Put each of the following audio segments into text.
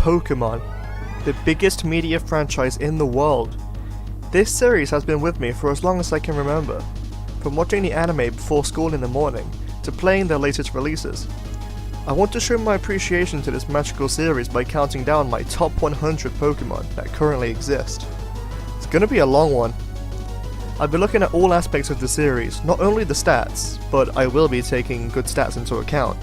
Pokemon, the biggest media franchise in the world. This series has been with me for as long as I can remember, from watching the anime before school in the morning, to playing their latest releases. I want to show my appreciation to this magical series by counting down my top 100 Pokemon that currently exist. It's gonna be a long one. I'll be looking at all aspects of the series, not only the stats, but I will be taking good stats into account.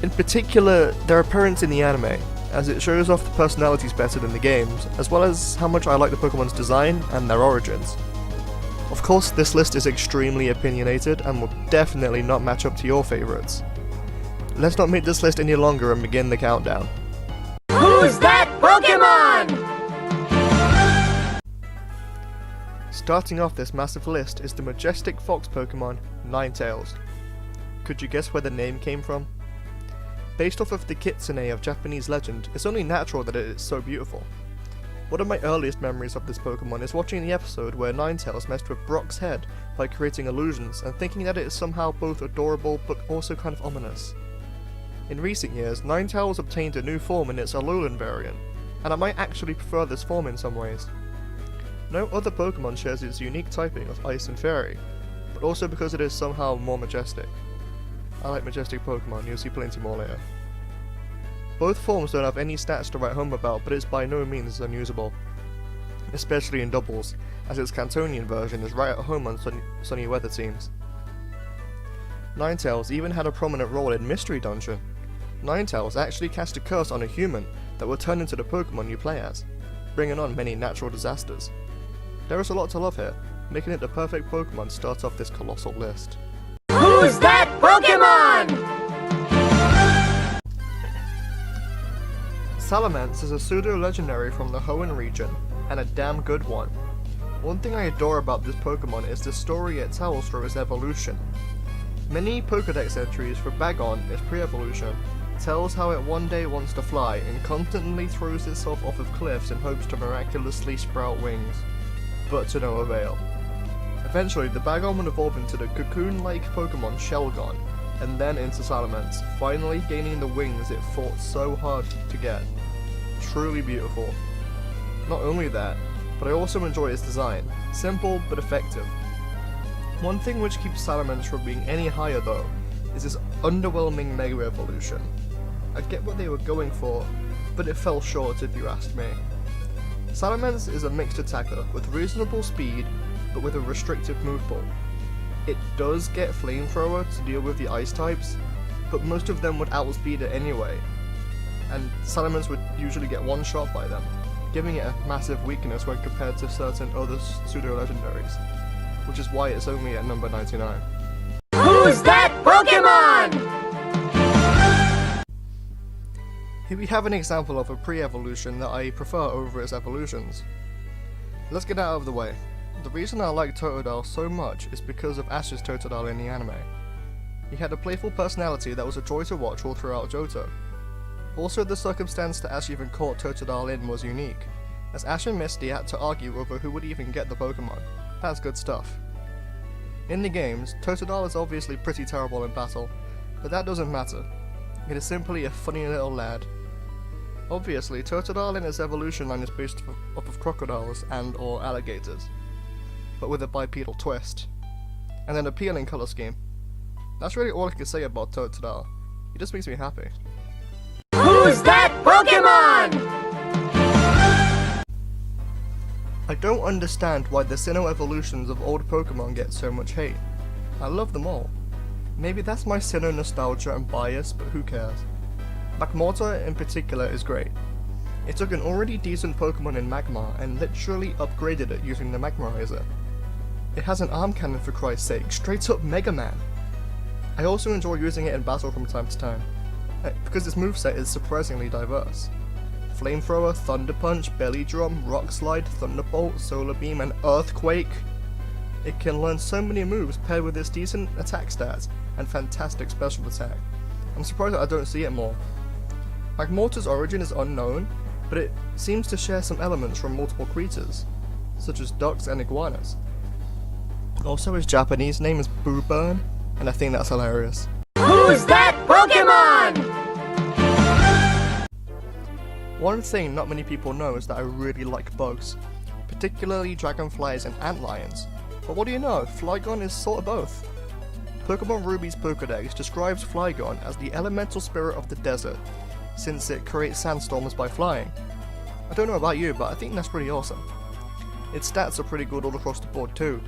In particular, their appearance in the anime, as it shows off the personalities better than the games, as well as how much I like the Pokemon's design and their origins. Of course, this list is extremely opinionated and will definitely not match up to your favourites. Let's not make this list any longer and begin the countdown. Who's that Pokemon? Starting off this massive list is the majestic fox Pokemon, Ninetales. Could you guess where the name came from? Based off of the kitsune of Japanese legend, it's only natural that it is so beautiful. One of my earliest memories of this Pokemon is watching the episode where Ninetales messed with Brock's head by creating illusions and thinking that it is somehow both adorable but also kind of ominous. In recent years, Ninetales obtained a new form in its Alolan variant, and I might actually prefer this form in some ways. No other Pokemon shares its unique typing of Ice and Fairy, but also because it is somehow more majestic. I like majestic Pokemon, you'll see plenty more later. Both forms don't have any stats to write home about, but it's by no means unusable, especially in doubles, as its Cantonian version is right at home on sunny weather teams. Ninetales even had a prominent role in Mystery Dungeon. Ninetales actually cast a curse on a human that will turn into the Pokemon you play as, bringing on many natural disasters. There is a lot to love here, making it the perfect Pokemon to start off this colossal list. Who's that Pokemon? Salamence is a pseudo-legendary from the Hoenn region, and a damn good one. One thing I adore about this Pokemon is the story it tells through its evolution. Many Pokedex entries for Bagon, its pre-evolution, tells how it one day wants to fly and constantly throws itself off of cliffs in hopes to miraculously sprout wings, but to no avail. Eventually, the Bagon would evolve into the cocoon-like Pokemon Shelgon, and then into Salamence, finally gaining the wings it fought so hard to get. Truly beautiful. Not only that, but I also enjoy its design, simple but effective. One thing which keeps Salamence from being any higher though, is its underwhelming Mega Evolution. I get what they were going for, but it fell short if you asked me. Salamence is a mixed attacker with reasonable speed, but with a restrictive move pool. It does get Flamethrower to deal with the ice types, but most of them would outspeed it anyway, and Salamence would usually get one shot by them, giving it a massive weakness when compared to certain other pseudo-legendaries, which is why it's only at number 99. Who's that Pokemon? Here we have an example of a pre-evolution that I prefer over its evolutions. Let's get out of the way. The reason I like Totodile so much is because of Ash's Totodile in the anime. He had a playful personality that was a joy to watch all throughout Johto. Also, the circumstance that Ash even caught Totodile in was unique, as Ash and Misty had to argue over who would even get the Pokemon. That's good stuff. In the games, Totodile is obviously pretty terrible in battle, but that doesn't matter. It is simply a funny little lad. Obviously, Totodile in its evolution line is based off of crocodiles and or alligators, but with a bipedal twist, and an appealing colour scheme. That's really all I can say about Totodile. He just makes me happy. Who's that Pokemon? I don't understand why the Sinnoh evolutions of old Pokemon get so much hate. I love them all. Maybe that's my Sinnoh nostalgia and bias, but who cares? Magmortar in particular is great. It took an already decent Pokemon in Magmar and literally upgraded it using the Magmarizer. It has an arm cannon for Christ's sake, straight up Mega Man! I also enjoy using it in battle from time to time, because its moveset is surprisingly diverse. Flamethrower, Thunder Punch, Belly Drum, Rock Slide, Thunderbolt, Solar Beam, and Earthquake! It can learn so many moves paired with its decent attack stats and fantastic special attack. I'm surprised that I don't see it more. Magmortar's origin is unknown, but it seems to share some elements from multiple creatures, such as ducks and iguanas. Also, his Japanese name is Booburn, and I think that's hilarious. Who's that Pokemon? One thing not many people know is that I really like bugs, particularly dragonflies and antlions. But what do you know, Flygon is sort of both. Pokemon Ruby's Pokédex describes Flygon as the elemental spirit of the desert, since it creates sandstorms by flying. I don't know about you, but I think that's pretty awesome. Its stats are pretty good all across the board too,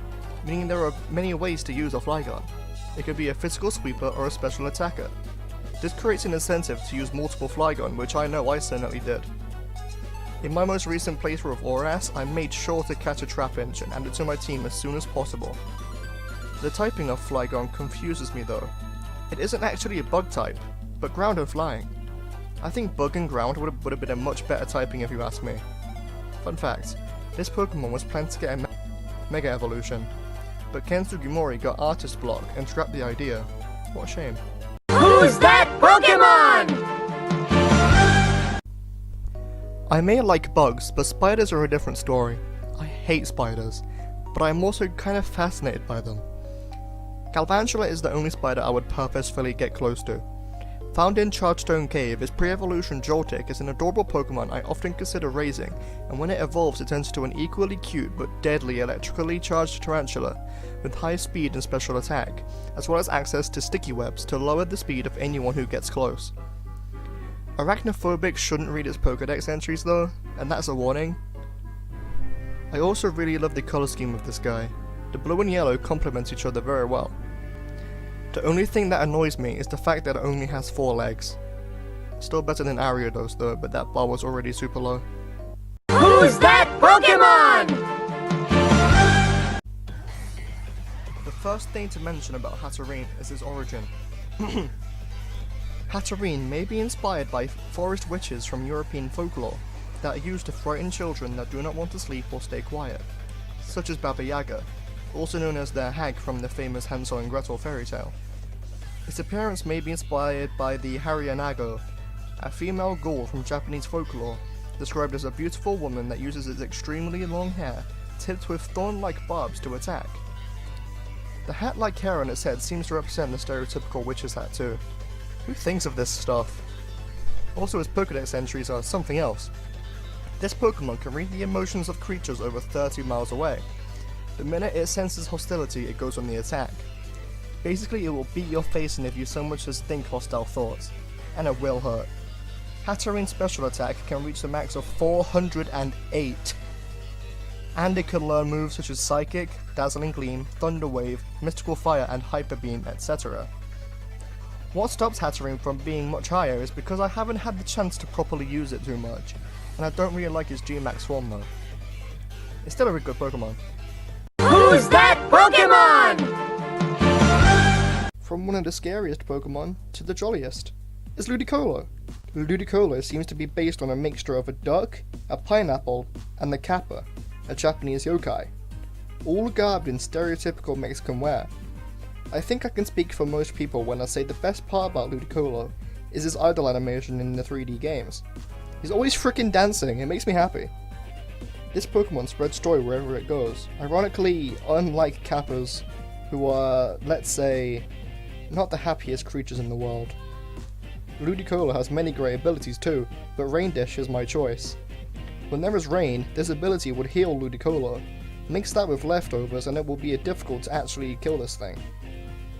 meaning there are many ways to use a Flygon. It could be a physical sweeper or a special attacker. This creates an incentive to use multiple Flygon, which I know I certainly did. In my most recent playthrough of Oras, I made sure to catch a Trapinch and add it to my team as soon as possible. The typing of Flygon confuses me though. It isn't actually a bug type, but ground and flying. I think bug and ground would have been a much better typing if you ask me. Fun fact, this Pokemon was planned to get a Mega Evolution, but Ken Sugimori got artist block and scrapped the idea. What a shame. Who's that Pokemon? I may like bugs, but spiders are a different story. I hate spiders, but I'm also kind of fascinated by them. Galvantula is the only spider I would purposefully get close to. Found in Chargestone Cave, its pre-evolution Joltik is an adorable Pokemon I often consider raising, and when it evolves it turns into an equally cute but deadly electrically charged tarantula with high speed and special attack, as well as access to sticky webs to lower the speed of anyone who gets close. Arachnophobic shouldn't read its Pokédex entries though, and that's a warning. I also really love the colour scheme of this guy. The blue and yellow complement each other very well. The only thing that annoys me is the fact that it only has 4 legs. Still better than Ariados though, but that bar was already super low. Who's that Pokemon? The first thing to mention about Hatterene is his origin. Hatterene may be inspired by forest witches from European folklore that are used to frighten children that do not want to sleep or stay quiet, such as Baba Yaga, also known as the hag from the famous Hansel and Gretel fairy tale. Its appearance may be inspired by the Hariyanago, a female ghoul from Japanese folklore, described as a beautiful woman that uses its extremely long hair, tipped with thorn-like barbs to attack. The hat-like hair on its head seems to represent the stereotypical witch's hat too. Who thinks of this stuff? Also, its Pokédex entries are something else. This Pokemon can read the emotions of creatures over 30 miles away. The minute it senses hostility, it goes on the attack. Basically, it will beat your face in if you so much as think hostile thoughts, and it will hurt. Hatterene's special attack can reach the max of 408, and it can learn moves such as Psychic, Dazzling Gleam, Thunder Wave, Mystical Fire, and Hyper Beam, etc. What stops Hatterene from being much higher is because I haven't had the chance to properly use it too much, and I don't really like its G-Max form though. It's still a really good Pokemon. Who's that Pokemon? From one of the scariest Pokemon to the jolliest is Ludicolo. Ludicolo seems to be based on a mixture of a duck, a pineapple, and the Kappa, a Japanese yokai, all garbed in stereotypical Mexican wear. I think I can speak for most people when I say the best part about Ludicolo is his idol animation in the 3D games. He's always frickin' dancing, it makes me happy. This Pokemon spreads joy wherever it goes, ironically unlike Kappas, who are, let's say, not the happiest creatures in the world. Ludicolo has many great abilities too, but Rain Dish is my choice. When there is rain, this ability would heal Ludicolo. Mix that with leftovers and it will be difficult to actually kill this thing.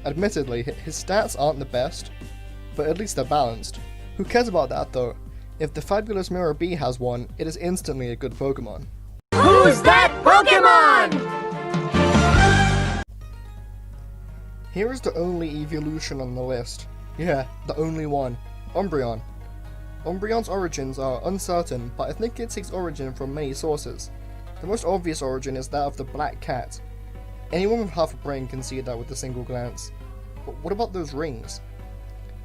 Admittedly, his stats aren't the best, but at least they're balanced. Who cares about that though? If the fabulous Mirror Bee has one, it is instantly a good Pokemon. Who's that Pokemon? Here is the only evolution on the list. Yeah, the only one. Umbreon. Umbreon's origins are uncertain, but I think it takes origin from many sources. The most obvious origin is that of the Black Cat. Anyone with half a brain can see that with a single glance. But what about those rings?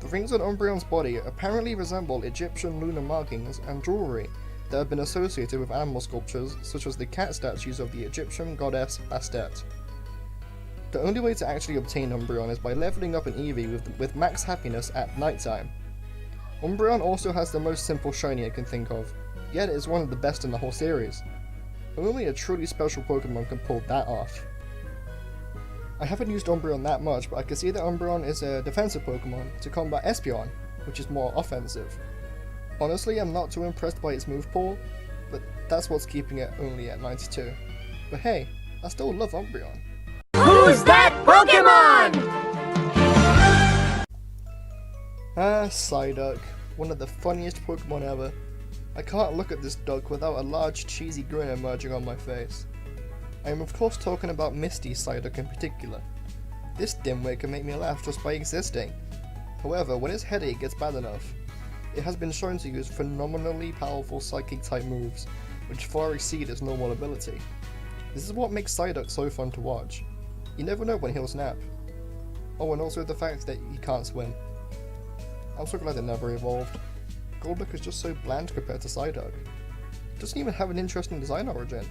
The rings on Umbreon's body apparently resemble Egyptian lunar markings and jewellery that have been associated with animal sculptures such as the cat statues of the Egyptian goddess Bastet. The only way to actually obtain Umbreon is by leveling up an Eevee with max happiness at nighttime. Umbreon also has the most simple shiny I can think of, yet it is one of the best in the whole series. Only a truly special Pokemon can pull that off. I haven't used Umbreon that much, but I can see that Umbreon is a defensive Pokemon to combat Espeon, which is more offensive. Honestly, I'm not too impressed by its move pool, but that's what's keeping it only at 92. But hey, I still love Umbreon. Who's that Pokemon? Ah, Psyduck, one of the funniest Pokemon ever. I can't look at this duck without a large cheesy grin emerging on my face. I am of course talking about Misty Psyduck in particular. This dimwit can make me laugh just by existing. However, when its headache gets bad enough, it has been shown to use phenomenally powerful psychic type moves, which far exceed its normal ability. This is what makes Psyduck so fun to watch. You never know when he'll snap. Oh, and also the fact that he can't swim. I'm so glad it never evolved. Golduck is just so bland compared to Psyduck. It doesn't even have an interesting design origin.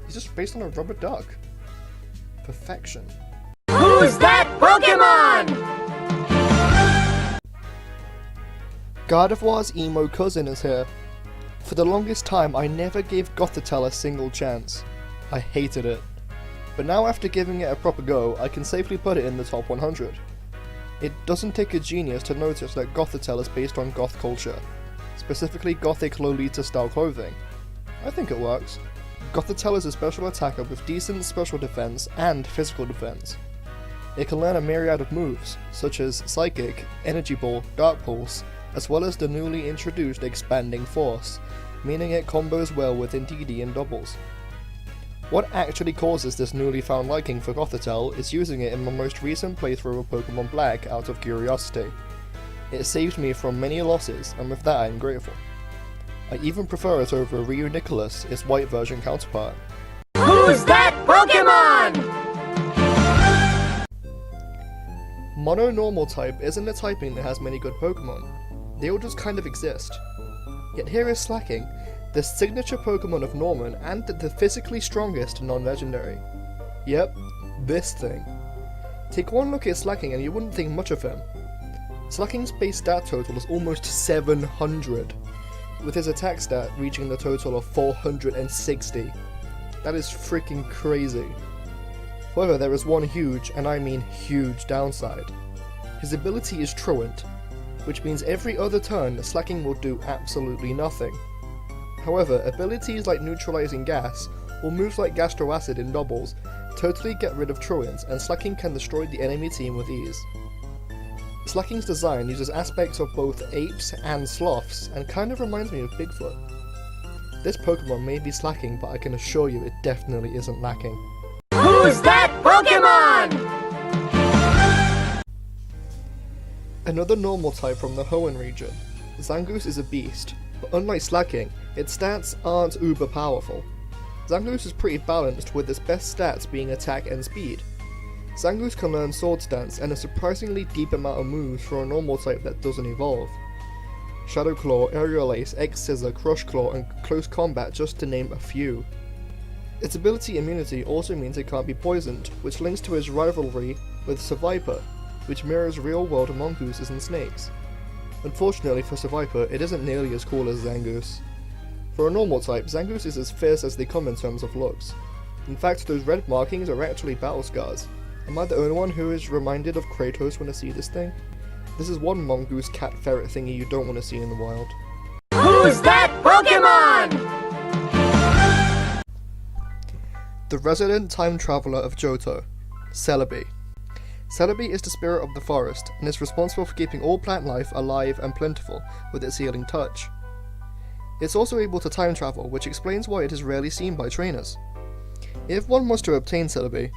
He's just based on a rubber duck. Perfection. Who's that Pokemon? Gardevoir's emo cousin is here. For the longest time, I never gave Gothitelle a single chance. I hated it. But now after giving it a proper go, I can safely put it in the top 100. It doesn't take a genius to notice that Gothitelle is based on goth culture, specifically gothic Lolita style clothing. I think it works. Gothitelle is a special attacker with decent special defense and physical defense. It can learn a myriad of moves, such as Psychic, Energy Ball, Dark Pulse, as well as the newly introduced Expanding Force, meaning it combos well with Indeedee and doubles. What actually causes this newly found liking for Gothitelle is using it in my most recent playthrough of Pokemon Black out of curiosity. It saved me from many losses, and with that I am grateful. I even prefer it over Ryu Nicholas, its white version counterpart. Who's that Pokemon? Mono Normal type isn't a typing that has many good Pokemon. They all just kind of exist. Yet here is Slacking, the signature Pokemon of Norman and the physically strongest non-legendary. Yep, this thing. Take one look at Slacking and you wouldn't think much of him. Slacking's base stat total is almost 700, with his attack stat reaching the total of 460. That is freaking crazy. However, there is one huge, and I mean huge, downside. His ability is Truant, which means every other turn Slacking will do absolutely nothing. However, abilities like Neutralizing Gas, or moves like Gastro Acid in doubles, totally get rid of Truant, and Slacking can destroy the enemy team with ease. Slacking's design uses aspects of both apes and sloths, and kind of reminds me of Bigfoot. This Pokemon may be slacking, but I can assure you it definitely isn't lacking. Who's that Pokemon? Another normal type from the Hoenn region. Zangoose is a beast, but unlike Slacking, its stats aren't uber powerful. Zangoose is pretty balanced, with its best stats being attack and speed. Zangoose can learn Sword Stance and a surprisingly deep amount of moves for a normal type that doesn't evolve. Shadow Claw, Aerial Ace, X-Scissor, Crush Claw, and Close Combat just to name a few. Its ability immunity also means it can't be poisoned, which links to his rivalry with Seviper, which mirrors real-world mongooses and snakes. Unfortunately for Seviper, it isn't nearly as cool as Zangoose. For a normal type, Zangoose is as fierce as they come in terms of looks. In fact, those red markings are actually battle scars. Am I the only one who is reminded of Kratos when I see this thing? This is one mongoose cat ferret thingy you don't want to see in the wild. Who's that Pokemon? The resident time traveler of Johto, Celebi. Celebi is the spirit of the forest, and is responsible for keeping all plant life alive and plentiful with its healing touch. It's also able to time travel, which explains why it is rarely seen by trainers. If one was to obtain Celebi,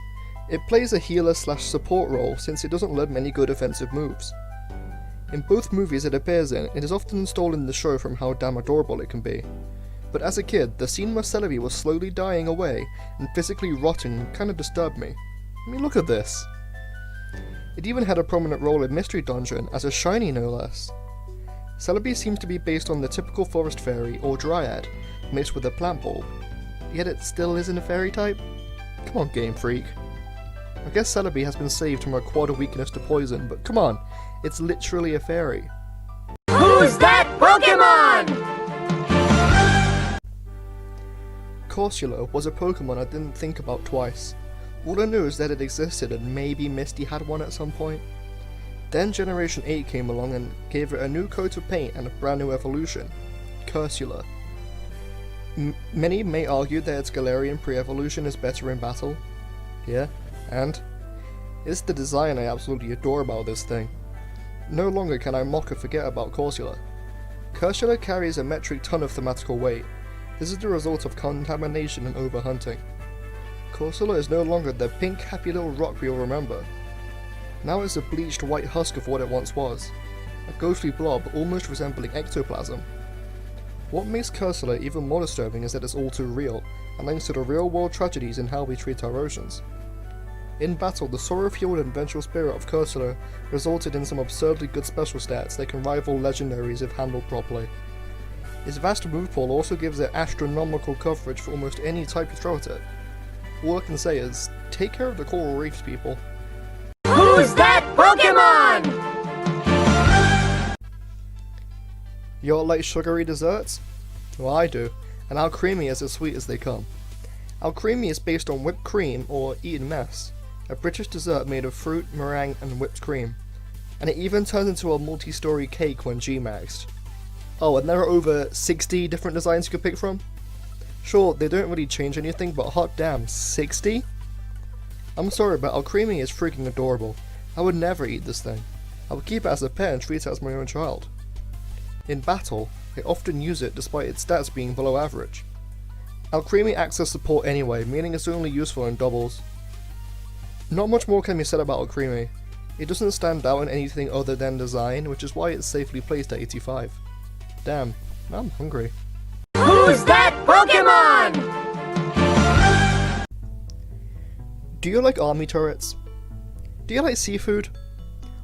it plays a healer/support role since it doesn't learn many good offensive moves. In both movies it appears in, it is often stolen the show from how damn adorable it can be. But as a kid, the scene where Celebi was slowly dying away and physically rotting kinda disturbed me. I mean, look at this. It even had a prominent role in Mystery Dungeon as a shiny no less. Celebi seems to be based on the typical forest fairy or dryad, mixed with a plant bulb. Yet it still isn't a fairy type? Come on, Game Freak. I guess Celebi has been saved from her quad weakness to poison, but come on, it's literally a fairy. Who's that Pokemon? Corsola was a Pokemon I didn't think about twice. All I knew is that it existed and maybe Misty had one at some point. Then Generation 8 came along and gave it a new coat of paint and a brand new evolution, Cursula. Many may argue that its Galarian pre-evolution is better in battle. Yeah, and? It's the design I absolutely adore about this thing. No longer can I mock or forget about Cursula. Cursula carries a metric ton of thematical weight. This is the result of contamination and overhunting. Cursula is no longer the pink happy little rock we'll remember. Now it's a bleached white husk of what it once was, a ghostly blob almost resembling ectoplasm. What makes Cursula even more disturbing is that it's all too real, and links to the real world tragedies in how we treat our oceans. In battle, the sorrow-fueled and vengeful spirit of Cursula resulted in some absurdly good special stats that can rival legendaries if handled properly. Its vast move pool also gives it astronomical coverage for almost any type you throw at it. All I can say is, take care of the coral reefs, people. Who's that Pokemon? You all like sugary desserts? Well, I do, and Alcremie is as sweet as they come. Alcremie is based on whipped cream, or Eton mess, a British dessert made of fruit, meringue, and whipped cream, and it even turns into a multi-story cake when G-maxed. Oh, and there are over 60 different designs you can pick from? Sure, they don't really change anything, but hot damn, 60? I'm sorry, but Alcremie is freaking adorable. I would never eat this thing. I would keep it as a pet and treat it as my own child. In battle, I often use it despite its stats being below average. Alcremie acts as support anyway, meaning it's only useful in doubles. Not much more can be said about Alcremie. It doesn't stand out in anything other than design, which is why it's safely placed at 85. Damn, now I'm hungry. Who's that Pokemon? Do you like army turrets? Do you like seafood?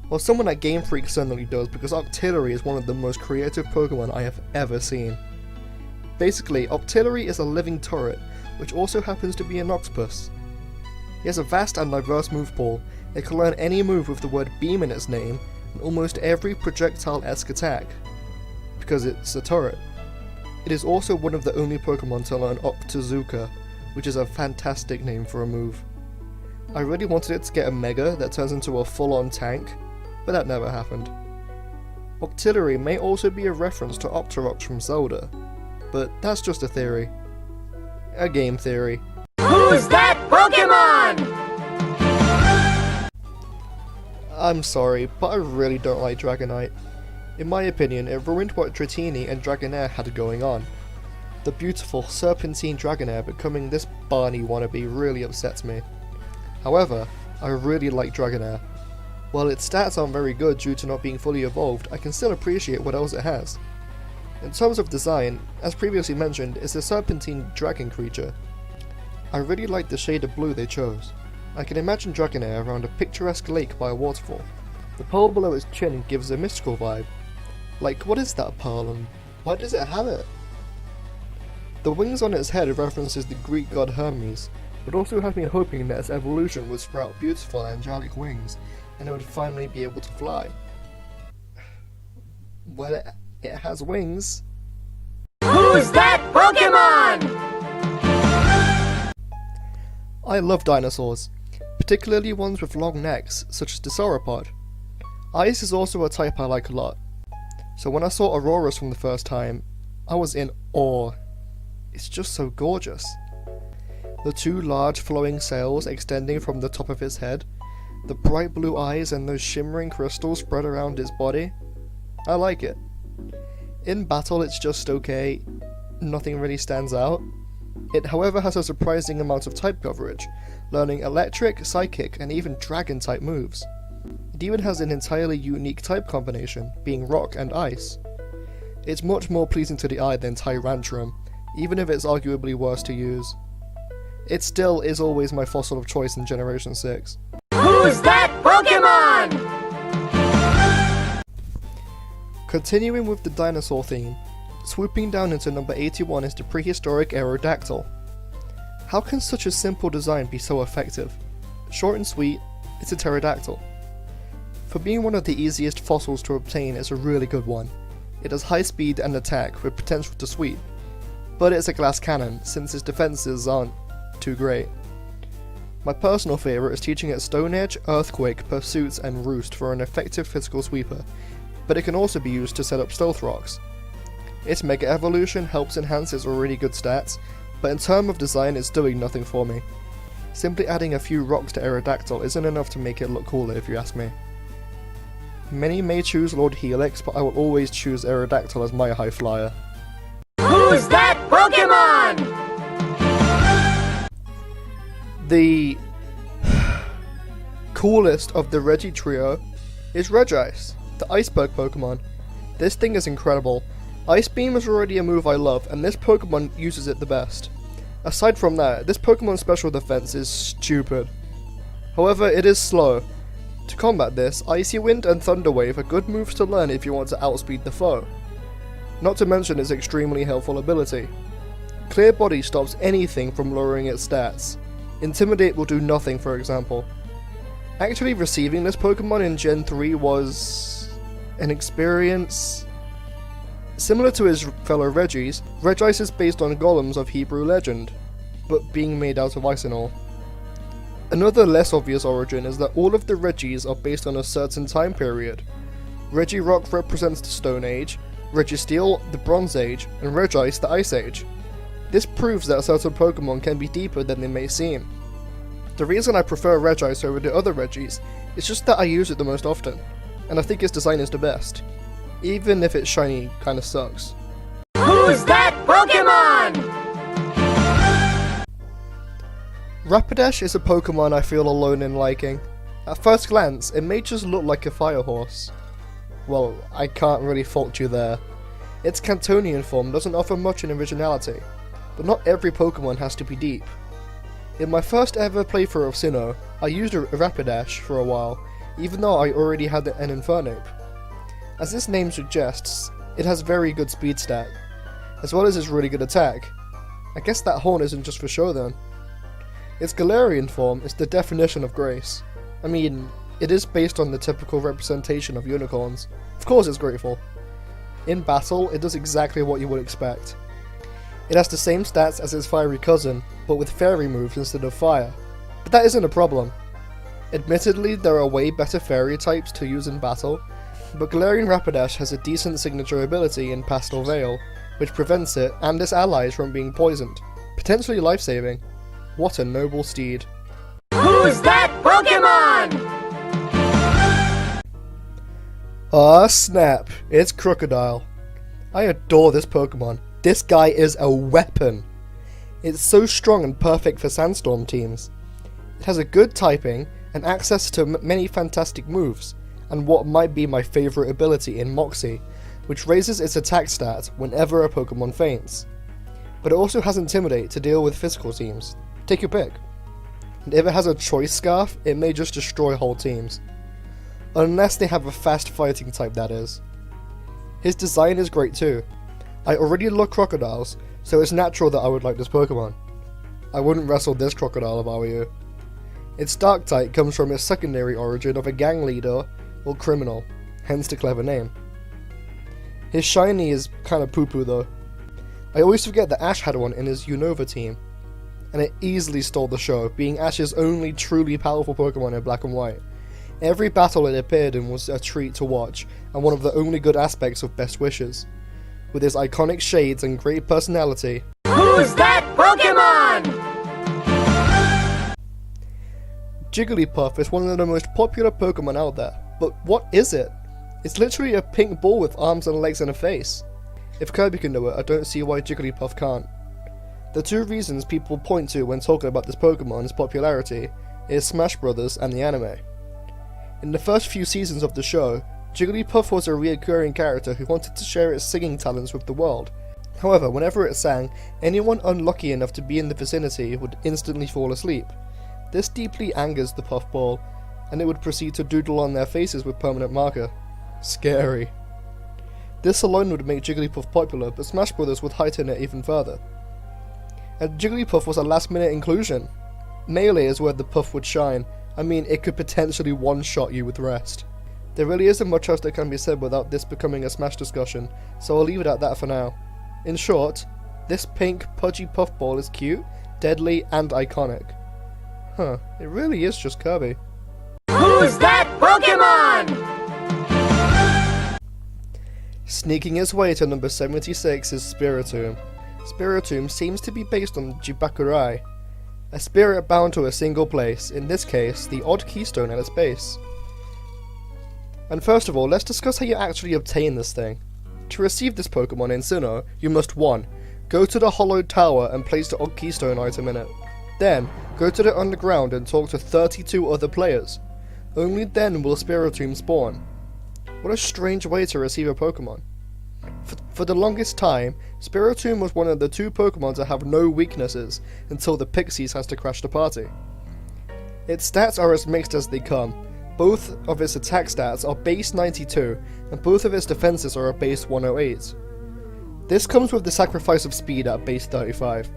Well, someone at Game Freak certainly does, because Octillery is one of the most creative Pokemon I have ever seen. Basically, Octillery is a living turret, which also happens to be an octopus. He has a vast and diverse move pool. It can learn any move with the word beam in its name, and almost every projectile-esque attack, because it's a turret. It is also one of the only Pokemon to learn Octazooka, which is a fantastic name for a move. I really wanted it to get a Mega that turns into a full-on tank, but that never happened. Octillery may also be a reference to Octoroks from Zelda, but that's just a theory. A game theory. Who's that Pokemon? I'm sorry, but I really don't like Dragonite. In my opinion, it ruined what Dratini and Dragonair had going on. The beautiful Serpentine Dragonair becoming this Barney wannabe really upsets me. However, I really like Dragonair. While its stats aren't very good due to not being fully evolved, I can still appreciate what else it has. In terms of design, as previously mentioned, it's a Serpentine dragon creature. I really like the shade of blue they chose. I can imagine Dragonair around a picturesque lake by a waterfall. The pearl below its chin gives a mystical vibe. Like, what is that pearl and why does it have it? The wings on its head references the Greek god Hermes, but also had me hoping that its evolution would sprout beautiful angelic wings, and it would finally be able to fly. Well, it has wings. Who's that Pokemon? I love dinosaurs, particularly ones with long necks, such as the sauropod. Ice is also a type I like a lot, so when I saw Auroras from the first time, I was in awe. It's just so gorgeous. The two large flowing sails extending from the top of its head, the bright blue eyes and those shimmering crystals spread around its body. I like it. In battle it's just okay, nothing really stands out. It however has a surprising amount of type coverage, learning electric, psychic and even dragon type moves. It even has an entirely unique type combination, being rock and ice. It's much more pleasing to the eye than Tyrantrum, even if it's arguably worse to use. It still is always my fossil of choice in Generation 6. Who's that Pokemon? Continuing with the dinosaur theme, swooping down into number 81 is the prehistoric Aerodactyl. How can such a simple design be so effective? Short and sweet, it's a pterodactyl. For being one of the easiest fossils to obtain, it's a really good one. It has high speed and attack with potential to sweep, but it's a glass cannon since its defenses aren't too great. My personal favourite is teaching it Stone Edge, Earthquake, Pursuits and Roost for an effective physical sweeper, but it can also be used to set up Stealth Rocks. Its Mega Evolution helps enhance its already good stats, but in terms of design it's doing nothing for me. Simply adding a few rocks to Aerodactyl isn't enough to make it look cooler if you ask me. Many may choose Lord Helix, but I will always choose Aerodactyl as my high flyer. Who's that Pokemon? The coolest of the Reggie trio is Regice, the Iceberg Pokemon. This thing is incredible. Ice Beam is already a move I love, and this Pokemon uses it the best. Aside from that, this Pokemon's special defense is stupid. However, it is slow. To combat this, Icy Wind and Thunder Wave are good moves to learn if you want to outspeed the foe. Not to mention its extremely helpful ability. Clear Body stops anything from lowering its stats. Intimidate will do nothing, for example. Actually receiving this Pokemon in Gen 3 was an experience similar to his fellow Reggies. Regice is based on golems of Hebrew legend, but being made out of Icinol. Another less obvious origin is that all of the Reggies are based on a certain time period. Regirock represents the Stone Age, Registeel the Bronze Age, and Regice the Ice Age. This proves that certain Pokemon can be deeper than they may seem. The reason I prefer Regice over the other Reggies is just that I use it the most often, and I think its design is the best, even if its shiny kinda sucks. Who's that Pokemon? Rapidash is a Pokemon I feel alone in liking. At first glance, it may just look like a fire horse. Well, I can't really fault you there. Its Cantonian form doesn't offer much in originality, but not every Pokemon has to be deep. In my first ever playthrough of Sinnoh, I used a Rapidash for a while, even though I already had an Infernape. As this name suggests, it has very good speed stat, as well as its really good attack. I guess that horn isn't just for show then. Its Galarian form is the definition of grace. I mean, it is based on the typical representation of unicorns. Of course it's grateful. In battle, it does exactly what you would expect. It has the same stats as its fiery cousin, but with fairy moves instead of fire. But that isn't a problem. Admittedly, there are way better fairy types to use in battle, but Galarian Rapidash has a decent signature ability in Pastel Veil, which prevents it and its allies from being poisoned, potentially life-saving. What a noble steed. Who's that Pokemon? Ah snap, it's Crocodile. I adore this Pokemon. This guy is a weapon. It's so strong and perfect for Sandstorm teams. It has a good typing and access to many fantastic moves, and what might be my favourite ability in Moxie, which raises its attack stat whenever a Pokemon faints. But it also has Intimidate to deal with physical teams. Take your pick. And if it has a Choice Scarf, it may just destroy whole teams. Unless they have a fast fighting type, that is. His design is great too. I already love crocodiles, so it's natural that I would like this Pokemon. I wouldn't wrestle this crocodile if I were you. Its Dark type comes from its secondary origin of a gang leader or criminal, hence the clever name. His shiny is kinda poo-poo though. I always forget that Ash had one in his Unova team, and it easily stole the show, being Ash's only truly powerful Pokemon in Black and White. Every battle it appeared in was a treat to watch, and one of the only good aspects of Best Wishes. With his iconic shades and great personality. Who's that Pokemon? Jigglypuff is one of the most popular Pokemon out there, but what is it? It's literally a pink ball with arms and legs and a face. If Kirby can do it, I don't see why Jigglypuff can't. The two reasons people point to when talking about this Pokemon's popularity is Smash Brothers and the anime. In the first few seasons of the show, Jigglypuff was a reoccurring character who wanted to share its singing talents with the world. However, whenever it sang, anyone unlucky enough to be in the vicinity would instantly fall asleep. This deeply angers the puffball, and it would proceed to doodle on their faces with permanent marker. Scary. This alone would make Jigglypuff popular, but Smash Brothers would heighten it even further. And Jigglypuff was a last-minute inclusion. Melee is where the Puff would shine. I mean, it could potentially one-shot you with rest. There really isn't much else that can be said without this becoming a Smash discussion, so I'll leave it at that for now. In short, this pink, pudgy puffball is cute, deadly, and iconic. Huh, it really is just Kirby. Who's that Pokemon? Sneaking its way to number 76 is Spiritomb. Spiritomb seems to be based on Jibakurai, a spirit bound to a single place, in this case, the odd keystone at its base. And first of all, let's discuss how you actually obtain this thing. To receive this Pokemon in Sinnoh, you must 1. Go to the hollowed tower and place the odd keystone item in it. Then, go to the underground and talk to 32 other players. Only then will Spiritomb spawn. What a strange way to receive a Pokemon. For the longest time, Spiritomb was one of the 2 Pokemon to have no weaknesses, until the Pixies has to crash the party. Its stats are as mixed as they come. Both of its attack stats are base 92, and both of its defenses are a base 108. This comes with the sacrifice of speed at base 35.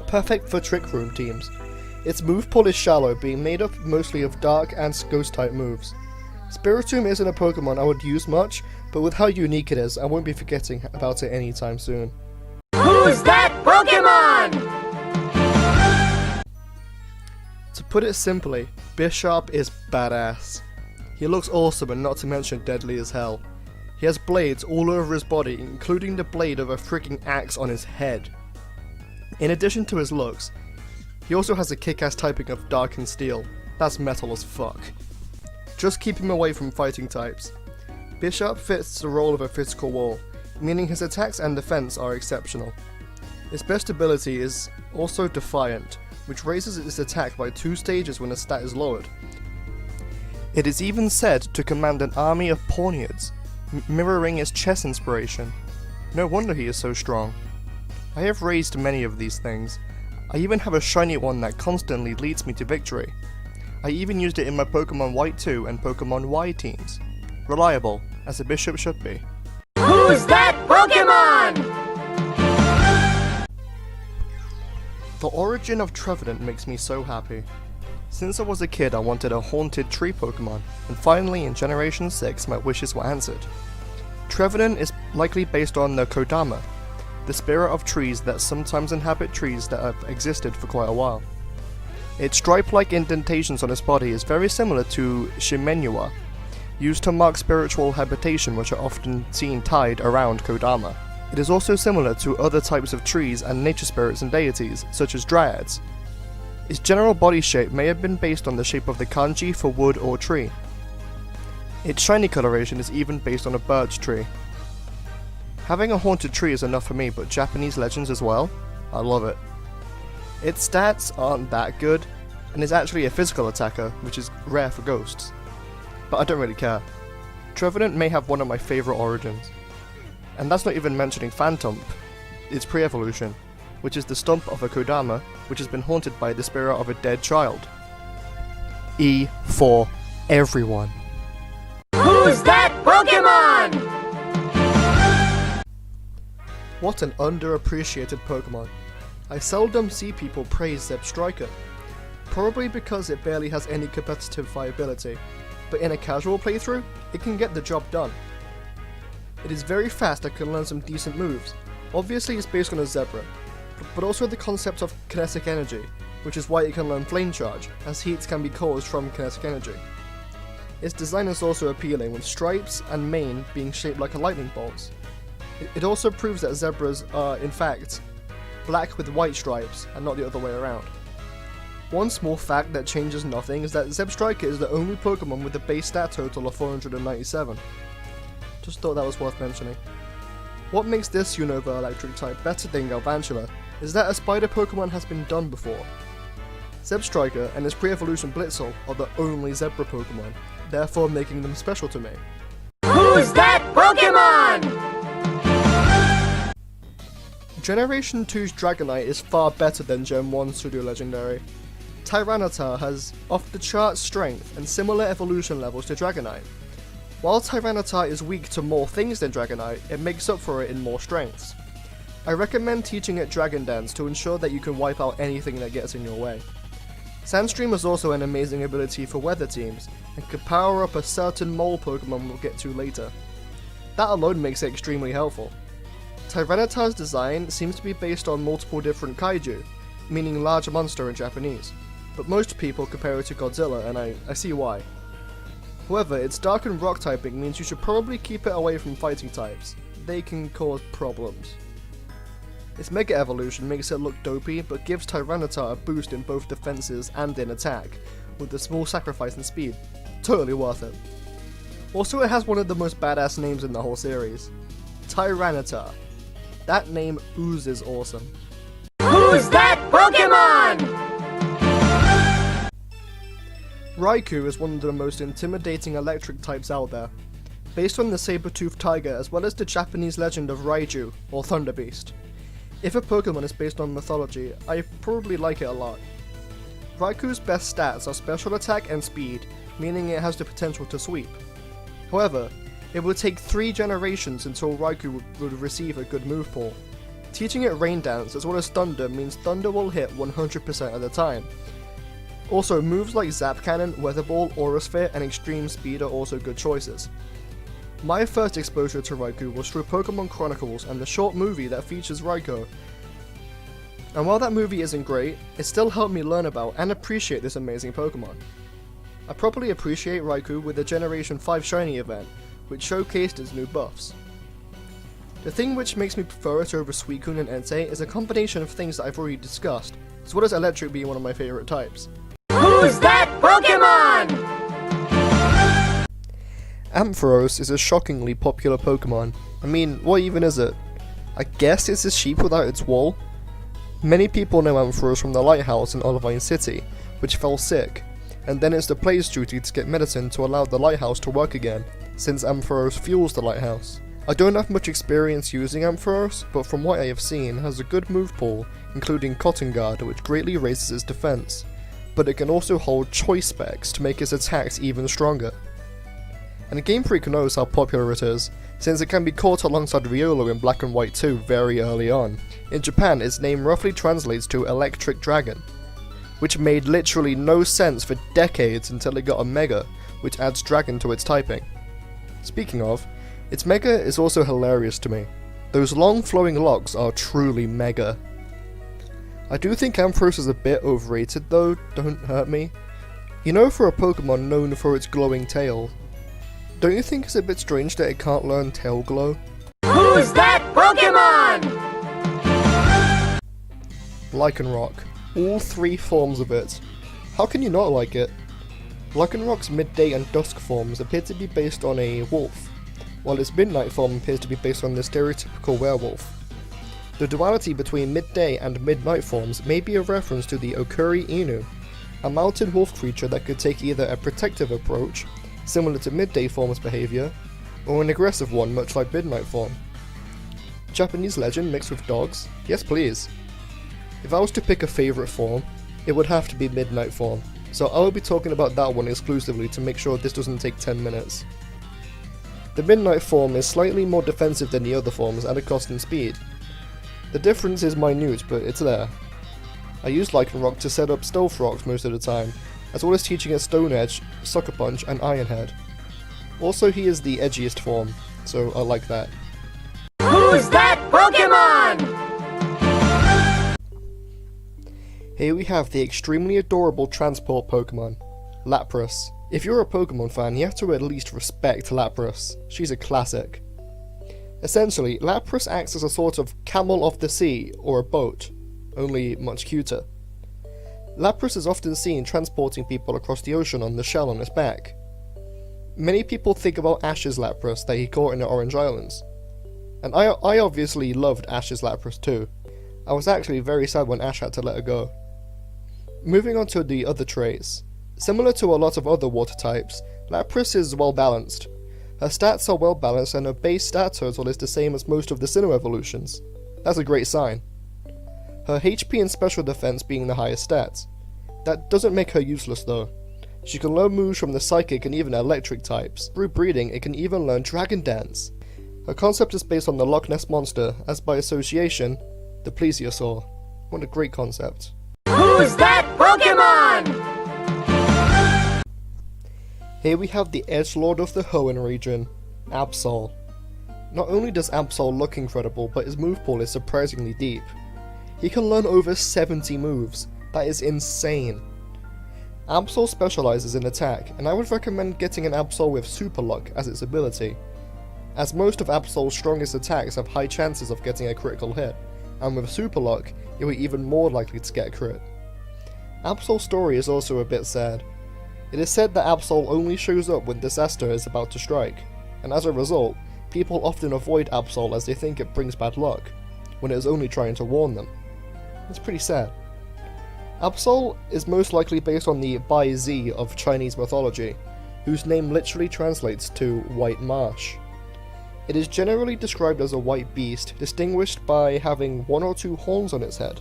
Perfect for Trick Room teams. Its move pool is shallow, being made up mostly of dark and ghost type moves. Spiritomb isn't a Pokemon I would use much, but with how unique it is, I won't be forgetting about it anytime soon. Who's that Pokemon? To put it simply, Bisharp is badass. He looks awesome and not to mention deadly as hell. He has blades all over his body, including the blade of a freaking axe on his head. In addition to his looks, he also has a kick-ass typing of Dark and Steel. That's metal as fuck. Just keep him away from fighting types. Bisharp fits the role of a physical wall, meaning his attacks and defense are exceptional. Its best ability is also Defiant, which raises its attack by 2 stages when a stat is lowered. It is even said to command an army of Pawniards, mirroring its chess inspiration. No wonder he is so strong. I have raised many of these things. I even have a shiny one that constantly leads me to victory. I even used it in my Pokemon White 2 and Pokemon Y teams. Reliable, as a Bishop should be. Who's that Pokemon? The origin of Trevenant makes me so happy. Since I was a kid I wanted a haunted tree Pokemon, and finally in Generation 6 my wishes were answered. Trevenant is likely based on the Kodama, the spirit of trees that sometimes inhabit trees that have existed for quite a while. Its stripe-like indentations on its body is very similar to Shimenua, used to mark spiritual habitation which are often seen tied around Kodama. It is also similar to other types of trees and nature spirits and deities, such as dryads. Its general body shape may have been based on the shape of the kanji for wood or tree. Its shiny coloration is even based on a birch tree. Having a haunted tree is enough for me, but Japanese legends as well? I love it. Its stats aren't that good, and is actually a physical attacker, which is rare for ghosts. But I don't really care. Trevenant may have one of my favourite origins. And that's not even mentioning Phantump, its pre-evolution, which is the stump of a Kodama, which has been haunted by the spirit of a dead child. E for everyone. Who's that Pokemon? What an underappreciated Pokemon. I seldom see people praise Zebstrika, probably because it barely has any competitive viability, but in a casual playthrough, it can get the job done. It is very fast and can learn some decent moves. Obviously it's based on a zebra, but also the concept of kinetic energy, which is why it can learn Flame Charge, as heats can be caused from kinetic energy. Its design is also appealing, with stripes and mane being shaped like a lightning bolt. It also proves that zebras are, in fact, black with white stripes, and not the other way around. One small fact that changes nothing is that Zebstrika is the only Pokemon with a base stat total of 497. Just thought that was worth mentioning. What makes this Unova electric type better than Galvantula is that a spider Pokemon has been done before. Zebstrika and its pre-evolution Blitzel are the only zebra Pokemon, therefore making them special to me. Who's that Pokemon? Generation 2's Dragonite is far better than Gen 1's Pseudo Legendary. Tyranitar has off-the-chart strength and similar evolution levels to Dragonite. While Tyranitar is weak to more things than Dragonite, it makes up for it in more strengths. I recommend teaching it Dragon Dance to ensure that you can wipe out anything that gets in your way. Sandstream is also an amazing ability for weather teams, and can power up a certain mole Pokemon we'll get to later. That alone makes it extremely helpful. Tyranitar's design seems to be based on multiple different kaiju, meaning large monster in Japanese. but most people compare it to Godzilla, and I see why. However, its dark and rock typing means you should probably keep it away from fighting types. They can cause problems. Its Mega Evolution makes it look dopey, but gives Tyranitar a boost in both defenses and in attack, with a small sacrifice in speed. Totally worth it. Also, it has one of the most badass names in the whole series. Tyranitar. That name oozes awesome. Who's that Pokemon? Raikou is one of the most intimidating electric types out there, based on the saber-toothed tiger as well as the Japanese legend of Raiju, or Thunder Beast. If a Pokemon is based on mythology, I probably like it a lot. Raikou's best stats are special attack and speed, meaning it has the potential to sweep. However, it would take 3 generations until Raikou would receive a good move pool. Teaching it Rain Dance as well as Thunder means Thunder will hit 100% of the time. Also, moves like Zap Cannon, Weather Ball, Aura Sphere, and Extreme Speed are also good choices. My first exposure to Raikou was through Pokemon Chronicles and the short movie that features Raikou. And while that movie isn't great, it still helped me learn about and appreciate this amazing Pokemon. I properly appreciate Raikou with the Generation 5 Shiny event, which showcased its new buffs. The thing which makes me prefer it over Suicune and Entei is a combination of things that I've already discussed, as well as Electric being one of my favourite types. Who's that Pokemon? Ampharos is a shockingly popular Pokemon. I mean, what even is it? I guess it's a sheep without its wool? Many people know Ampharos from the lighthouse in Olivine City, which fell sick, and then it's the player's duty to get medicine to allow the lighthouse to work again, since Ampharos fuels the lighthouse. I don't have much experience using Ampharos, but from what I have seen, it has a good move pool, including Cotton Guard, which greatly raises its defense, but it can also hold Choice Specs to make its attacks even stronger. And Game Freak knows how popular it is, since it can be caught alongside Riolo in Black and White 2 very early on. In Japan, its name roughly translates to Electric Dragon, which made literally no sense for decades until it got a Mega, which adds Dragon to its typing. Speaking of, its Mega is also hilarious to me. Those long flowing locks are truly mega. I do think Ampharos is a bit overrated though, don't hurt me. You know, for a Pokemon known for its glowing tail, don't you think it's a bit strange that it can't learn Tail Glow? Who's that Pokemon? Lycanroc. All 3 forms of it. How can you not like it? Lycanroc's midday and dusk forms appear to be based on a wolf, while its midnight form appears to be based on the stereotypical werewolf. The duality between midday and midnight forms may be a reference to the Okuri Inu, a mountain wolf creature that could take either a protective approach, similar to midday form's behaviour, or an aggressive one much like midnight form. Japanese legend mixed with dogs? Yes please. If I was to pick a favourite form, it would have to be midnight form, so I will be talking about that one exclusively to make sure this doesn't take 10 minutes. The midnight form is slightly more defensive than the other forms at a cost in speed. The difference is minute, but it's there. I use Lycanroc to set up Stealth Rocks most of the time, as well as teaching it Stone Edge, Sucker Punch, and Iron Head. Also, he is the edgiest form, so I like that. Who's that Pokemon? Here we have the extremely adorable transport Pokemon, Lapras. If you're a Pokemon fan, you have to at least respect Lapras. She's a classic. Essentially, Lapras acts as a sort of camel of the sea, or a boat, only much cuter. Lapras is often seen transporting people across the ocean on the shell on its back. Many people think about Ash's Lapras that he caught in the Orange Islands. And I obviously loved Ash's Lapras too. I was actually very sad when Ash had to let her go. Moving on to the other traits. Similar to a lot of other water types, Lapras is well balanced. Her stats are well balanced and her base stat total is the same as most of the Sinnoh evolutions. That's a great sign. Her HP and special defense being the highest stats. That doesn't make her useless though. She can learn moves from the Psychic and even Electric types. Through breeding, it can even learn Dragon Dance. Her concept is based on the Loch Ness Monster, as by association, the Plesiosaur. What a great concept. Who's that Pokemon? Here we have the Edgelord of the Hoenn region, Absol. Not only does Absol look incredible, but his move pool is surprisingly deep. He can learn over 70 moves. That is insane. Absol specializes in attack, and I would recommend getting an Absol with Super Luck as its ability, as most of Absol's strongest attacks have high chances of getting a critical hit, and with Super Luck, you're even more likely to get a crit. Absol's story is also a bit sad. It is said that Absol only shows up when disaster is about to strike, and as a result, people often avoid Absol as they think it brings bad luck, when it is only trying to warn them. It's pretty sad. Absol is most likely based on the Bai Zi of Chinese mythology, whose name literally translates to White Marsh. It is generally described as a white beast, distinguished by having 1 or 2 horns on its head.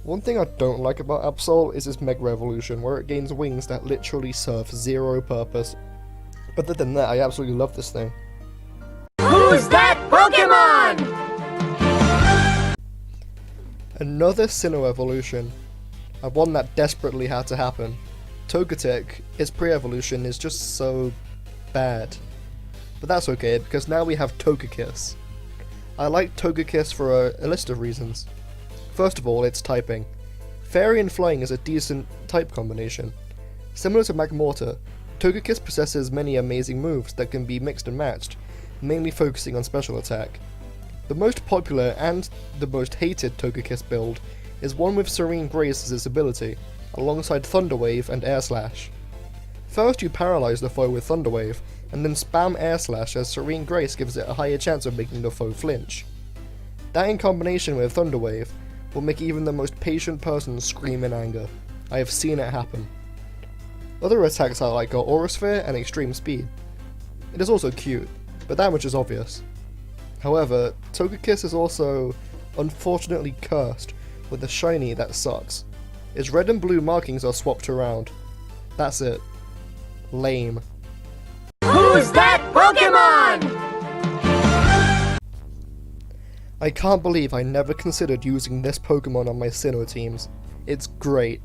One thing I don't like about Absol is its Mega Evolution, where it gains wings that literally serve zero purpose. Other than that, I absolutely love this thing. Who's that Pokemon? Another Sinnoh evolution, and one that desperately had to happen. Togetic, its pre-evolution, is just so bad. But that's okay, because now we have Togekiss. I like Togekiss for a list of reasons. First of all, its typing. Fairy and Flying is a decent type combination. Similar to Magmortar, Togekiss possesses many amazing moves that can be mixed and matched, mainly focusing on special attack. The most popular and the most hated Togekiss build is one with Serene Grace as its ability, alongside Thunder Wave and Air Slash. First you paralyze the foe with Thunder Wave, and then spam Air Slash as Serene Grace gives it a higher chance of making the foe flinch. That in combination with Thunder Wave will make even the most patient person scream in anger. I have seen it happen. Other attacks I like are Aura Sphere and Extreme Speed. It is also cute, but that much is obvious. However, Togekiss is also unfortunately cursed with a shiny that sucks. Its red and blue markings are swapped around. That's it. Lame. Who's that Pokemon? I can't believe I never considered using this Pokemon on my Sinnoh teams. It's great.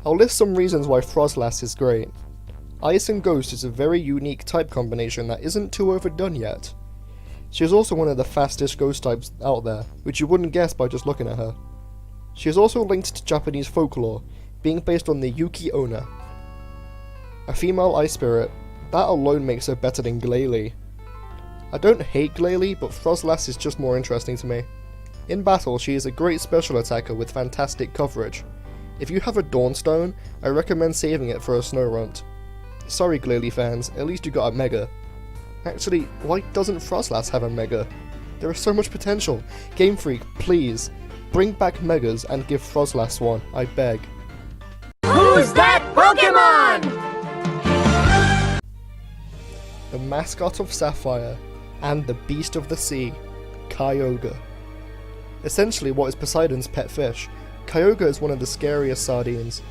I'll list some reasons why Frostlass is great. Ice and Ghost is a very unique type combination that isn't too overdone yet. She is also one of the fastest ghost types out there, which you wouldn't guess by just looking at her. She is also linked to Japanese folklore, being based on the Yuki Onna, a female ice spirit. That alone makes her better than Glalie. I don't hate Glalie, but Frostlass is just more interesting to me. In battle, she is a great special attacker with fantastic coverage. If you have a Dawnstone, I recommend saving it for a Snorunt. Sorry Glalie fans, at least you got a Mega. Actually, why doesn't Frostlass have a Mega? There is so much potential. Game Freak, please, bring back Megas and give Frostlass one, I beg. Who's that Pokemon? The mascot of Sapphire, and the beast of the sea, Kyogre. Essentially what is Poseidon's pet fish, Kyogre is one of the scariest sardines.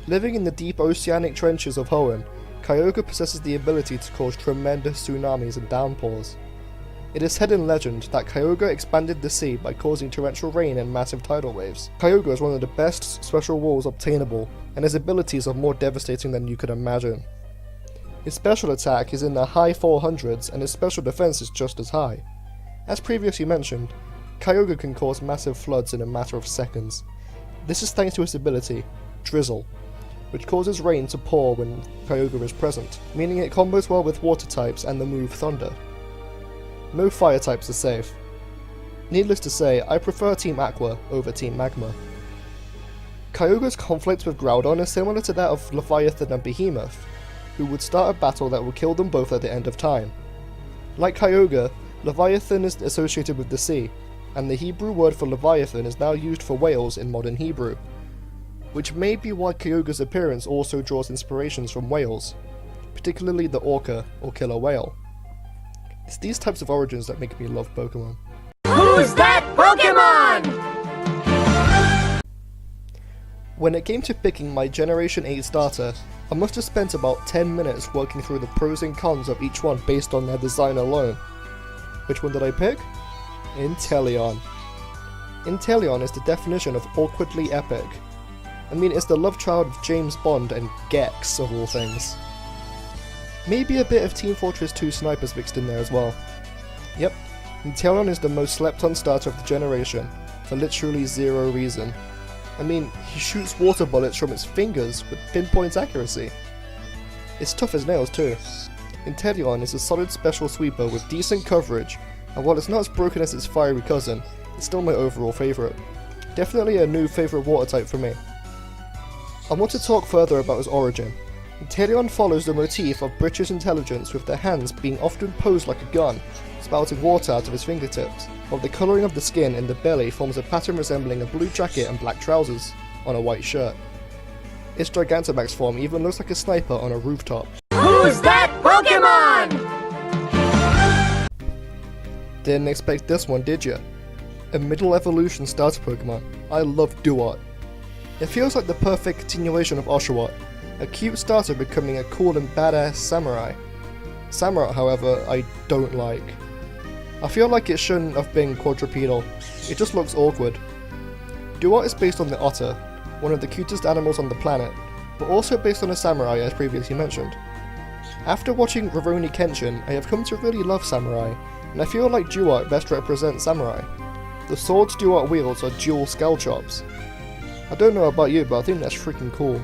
Living in the deep oceanic trenches of Hoenn, Kyogre possesses the ability to cause tremendous tsunamis and downpours. It is said in legend that Kyogre expanded the sea by causing torrential rain and massive tidal waves. Kyogre is one of the best special walls obtainable, and his abilities are more devastating than you could imagine. His special attack is in the high 400s and his special defense is just as high. As previously mentioned, Kyogre can cause massive floods in a matter of seconds. This is thanks to his ability, Drizzle, which causes rain to pour when Kyogre is present, meaning it combos well with water types and the move Thunder. No fire types are safe. Needless to say, I prefer Team Aqua over Team Magma. Kyogre's conflict with Groudon is similar to that of Leviathan and Behemoth, who would start a battle that would kill them both at the end of time. Like Kyogre, Leviathan is associated with the sea, and the Hebrew word for Leviathan is now used for whales in modern Hebrew, which may be why Kyogre's appearance also draws inspirations from whales, particularly the orca or killer whale. It's these types of origins that make me love Pokemon. Who's that Pokemon? When it came to picking my Generation 8 starter, I must have spent about 10 minutes working through the pros and cons of each one based on their design alone. Which one did I pick? Inteleon. Inteleon is the definition of awkwardly epic. I mean, it's the love child of James Bond and Gex of all things. Maybe a bit of Team Fortress 2 snipers mixed in there as well. Yep, Inteleon is the most slept on starter of the generation, for literally zero reason. I mean, he shoots water bullets from its fingers with pinpoint accuracy. It's tough as nails too. Inteleon is a solid special sweeper with decent coverage, and while it's not as broken as its fiery cousin, it's still my overall favourite. Definitely a new favourite water type for me. I want to talk further about his origin. Inteleon follows the motif of British intelligence, with their hands being often posed like a gun, spouting water out of his fingertips, while the colouring of the skin and the belly forms a pattern resembling a blue jacket and black trousers on a white shirt. Its Gigantamax form even looks like a sniper on a rooftop. Who's that Pokemon? Didn't expect this one, did ya? A middle evolution starter Pokemon. I love Duat. It feels like the perfect continuation of Oshawott, a cute starter becoming a cool and badass samurai. Samurott, however, I don't like. I feel like it shouldn't have been quadrupedal, it just looks awkward. Duat is based on the otter, one of the cutest animals on the planet, but also based on a samurai as previously mentioned. After watching Rurouni Kenshin, I have come to really love samurai, and I feel like Duat best represents samurai. The swords Duat wields are dual skull chops. I don't know about you, but I think that's freaking cool.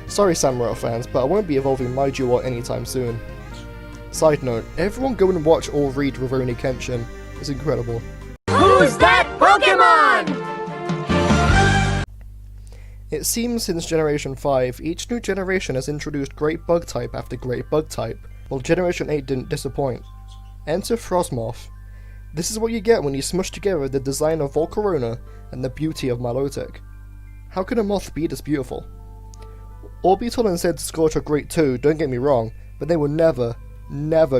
Sorry Samurott fans, but I won't be evolving my Duat anytime soon. Side note, everyone go and watch or read Rurouni Kenshin, it's incredible. Who's that Pokemon? It seems since Generation 5, each new generation has introduced great bug type after great bug type, while Generation 8 didn't disappoint. Enter Frosmoth. This is what you get when you smush together the design of Volcarona and the beauty of Milotic. How can a moth be this beautiful? Orbeetle and Scorch are great too, don't get me wrong, but they will never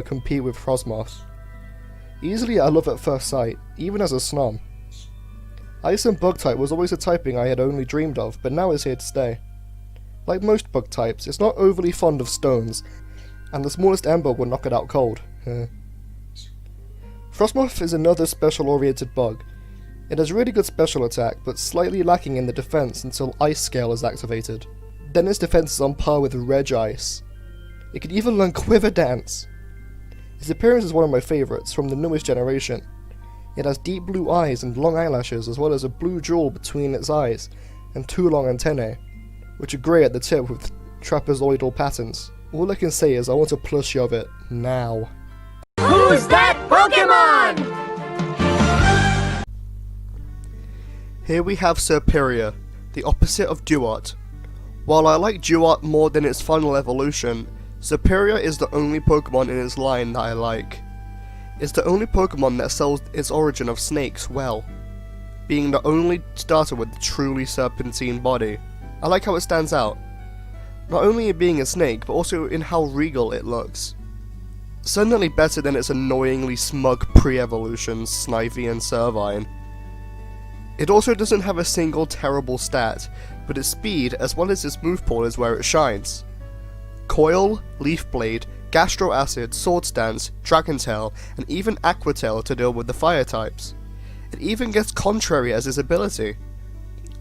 compete with Frosmoth. Easily a love at first sight, even as a snom. Ice and bug type was always a typing I had only dreamed of, but now it's here to stay. Like most bug types, it's not overly fond of stones, and the smallest ember will knock it out cold. Frosmoth is another special oriented bug. It has really good special attack, but slightly lacking in the defense until Ice Scale is activated. Then its defense is on par with Regice. It can even learn Quiver Dance. Its appearance is one of my favourites from the newest generation. It has deep blue eyes and long eyelashes, as well as a blue jewel between its eyes and 2 long antennae, which are grey at the tip with trapezoidal patterns. All I can say is I want to plus shove it now. Who's that Pokemon? Here we have Serperior, the opposite of Duat. While I like Duat more than its final evolution, Serperior is the only Pokemon in its line that I like. It's the only Pokemon that sells its origin of snakes well, being the only starter with a truly serpentine body. I like how it stands out, not only in being a snake, but also in how regal it looks. Certainly better than its annoyingly smug pre-evolutions, Snivy and Servine. It also doesn't have a single terrible stat, but its speed as well as its move pool is where it shines. Coil, Leaf Blade, Gastro Acid, Swords Dance, Dragon Tail, and even Aqua Tail to deal with the fire types. It even gets Contrary as its ability.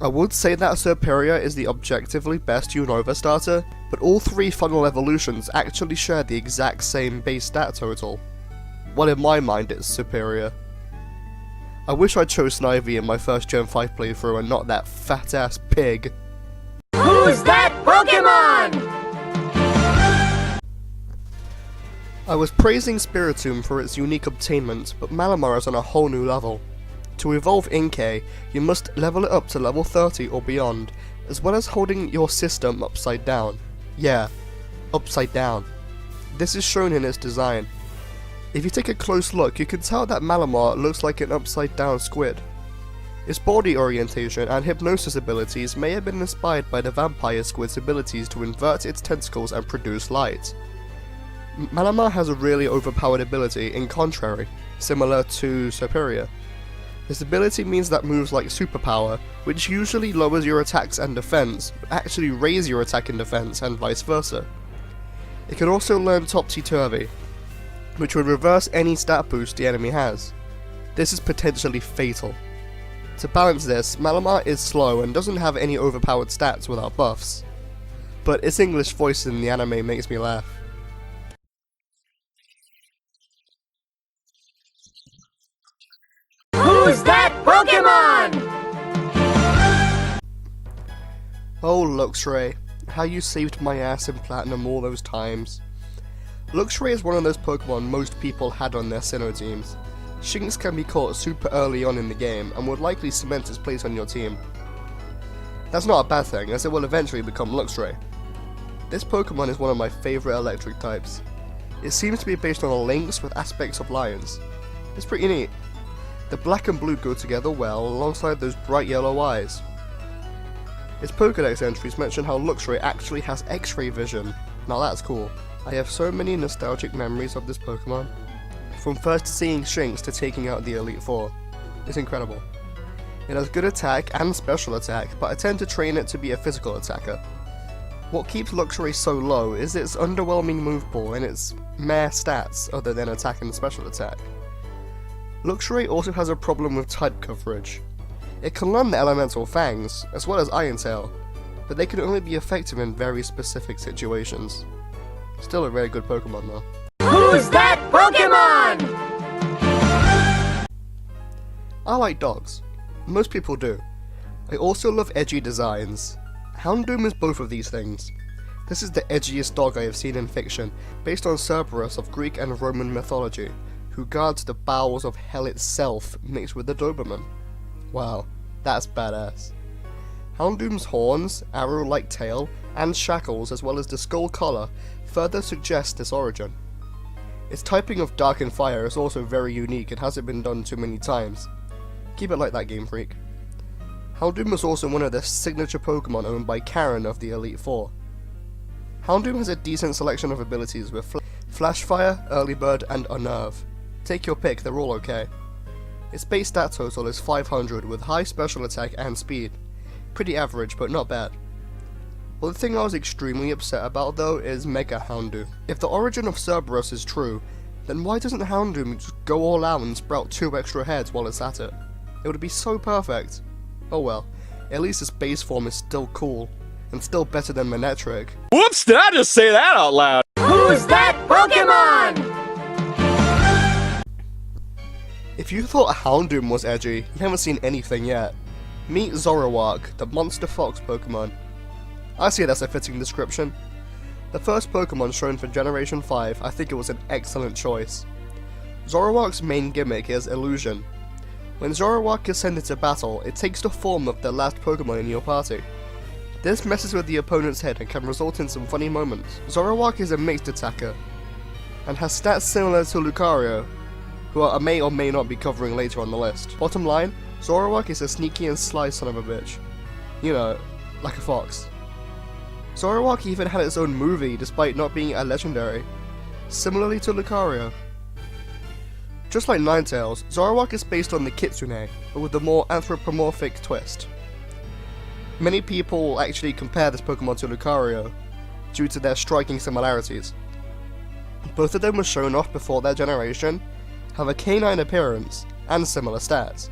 I would say that Serperior is the objectively best Unova starter, but all 3 final evolutions actually share the exact same base stat total. Well, in my mind it's superior. I wish I chose Snivy in my first Gen 5 playthrough and not that fat ass pig. Who's that Pokemon? I was praising Spiritomb for its unique obtainment, but Malamar is on a whole new level. To evolve Inkay, you must level it up to level 30 or beyond, as well as holding your system upside down. Yeah, upside down. This is shown in its design. If you take a close look, you can tell that Malamar looks like an upside down squid. Its body orientation and hypnosis abilities may have been inspired by the vampire squid's abilities to invert its tentacles and produce light. Malamar has a really overpowered ability in Contrary, similar to Serperior. This ability means that moves like Superpower, which usually lowers your attacks and defense, actually raise your attack and defense, and vice versa. It can also learn Topsy-Turvy, which would reverse any stat boost the enemy has. This is potentially fatal. To balance this, Malamar is slow and doesn't have any overpowered stats without buffs, but its English voice in the anime makes me laugh. Who's that Pokemon? Oh Luxray, how you saved my ass in Platinum all those times. Luxray is one of those Pokemon most people had on their Sinnoh teams. Shinx can be caught super early on in the game and would likely cement its place on your team. That's not a bad thing, as it will eventually become Luxray. This Pokemon is one of my favourite electric types. It seems to be based on a lynx with aspects of lions. It's pretty neat. The black and blue go together well alongside those bright yellow eyes. Its Pokédex entries mention how Luxray actually has X-ray vision. Now that's cool. I have so many nostalgic memories of this Pokemon. From first seeing Shinx to taking out the Elite Four. It's incredible. It has good attack and special attack, but I tend to train it to be a physical attacker. What keeps Luxray so low is its underwhelming move pool and its meh stats other than attack and special attack. Luxray also has a problem with type coverage. It can learn the elemental Fangs, as well as Iron Tail, but they can only be effective in very specific situations. Still a very good Pokemon though. Who's that Pokemon? I like dogs. Most people do. I also love edgy designs. Houndoom is both of these things. This is the edgiest dog I have seen in fiction, based on Cerberus of Greek and Roman mythology, who guards the bowels of hell itself mixed with the Doberman. Wow, that's badass. Houndoom's horns, arrow-like tail, and shackles as well as the skull collar further suggest this origin. Its typing of dark and fire is also very unique and hasn't been done too many times. Keep it like that, Game Freak. Houndoom is also one of the signature Pokemon owned by Karen of the Elite Four. Houndoom has a decent selection of abilities with Flash Fire, Early Bird, and Unnerve. Take your pick, they're all okay. Its base stat total is 500 with high special attack and speed. Pretty average, but not bad. One thing I was extremely upset about though is Mega Houndoom. If the origin of Cerberus is true, then why doesn't Houndoom just go all out and sprout 2 extra heads while it's at it? It would be so perfect. Oh well, at least its base form is still cool, and still better than Manectric. Whoops, did I just say that out loud? Who's that Pokemon? If you thought Houndoom was edgy, you haven't seen anything yet. Meet Zoroark, the monster fox Pokemon. I see that's a fitting description. The first Pokemon shown for Generation 5, I think it was an excellent choice. Zoroark's main gimmick is illusion. When Zoroark is sent into battle, it takes the form of the last Pokemon in your party. This messes with the opponent's head and can result in some funny moments. Zoroark is a mixed attacker, and has stats similar to Lucario, who I may or may not be covering later on the list. Bottom line, Zoroark is a sneaky and sly son of a bitch. You know, like a fox. Zoroark even had its own movie despite not being a legendary, similarly to Lucario. Just like Ninetales, Zoroark is based on the Kitsune, but with a more anthropomorphic twist. Many people actually compare this Pokemon to Lucario, due to their striking similarities. Both of them were shown off before their generation, have a canine appearance, and similar stats.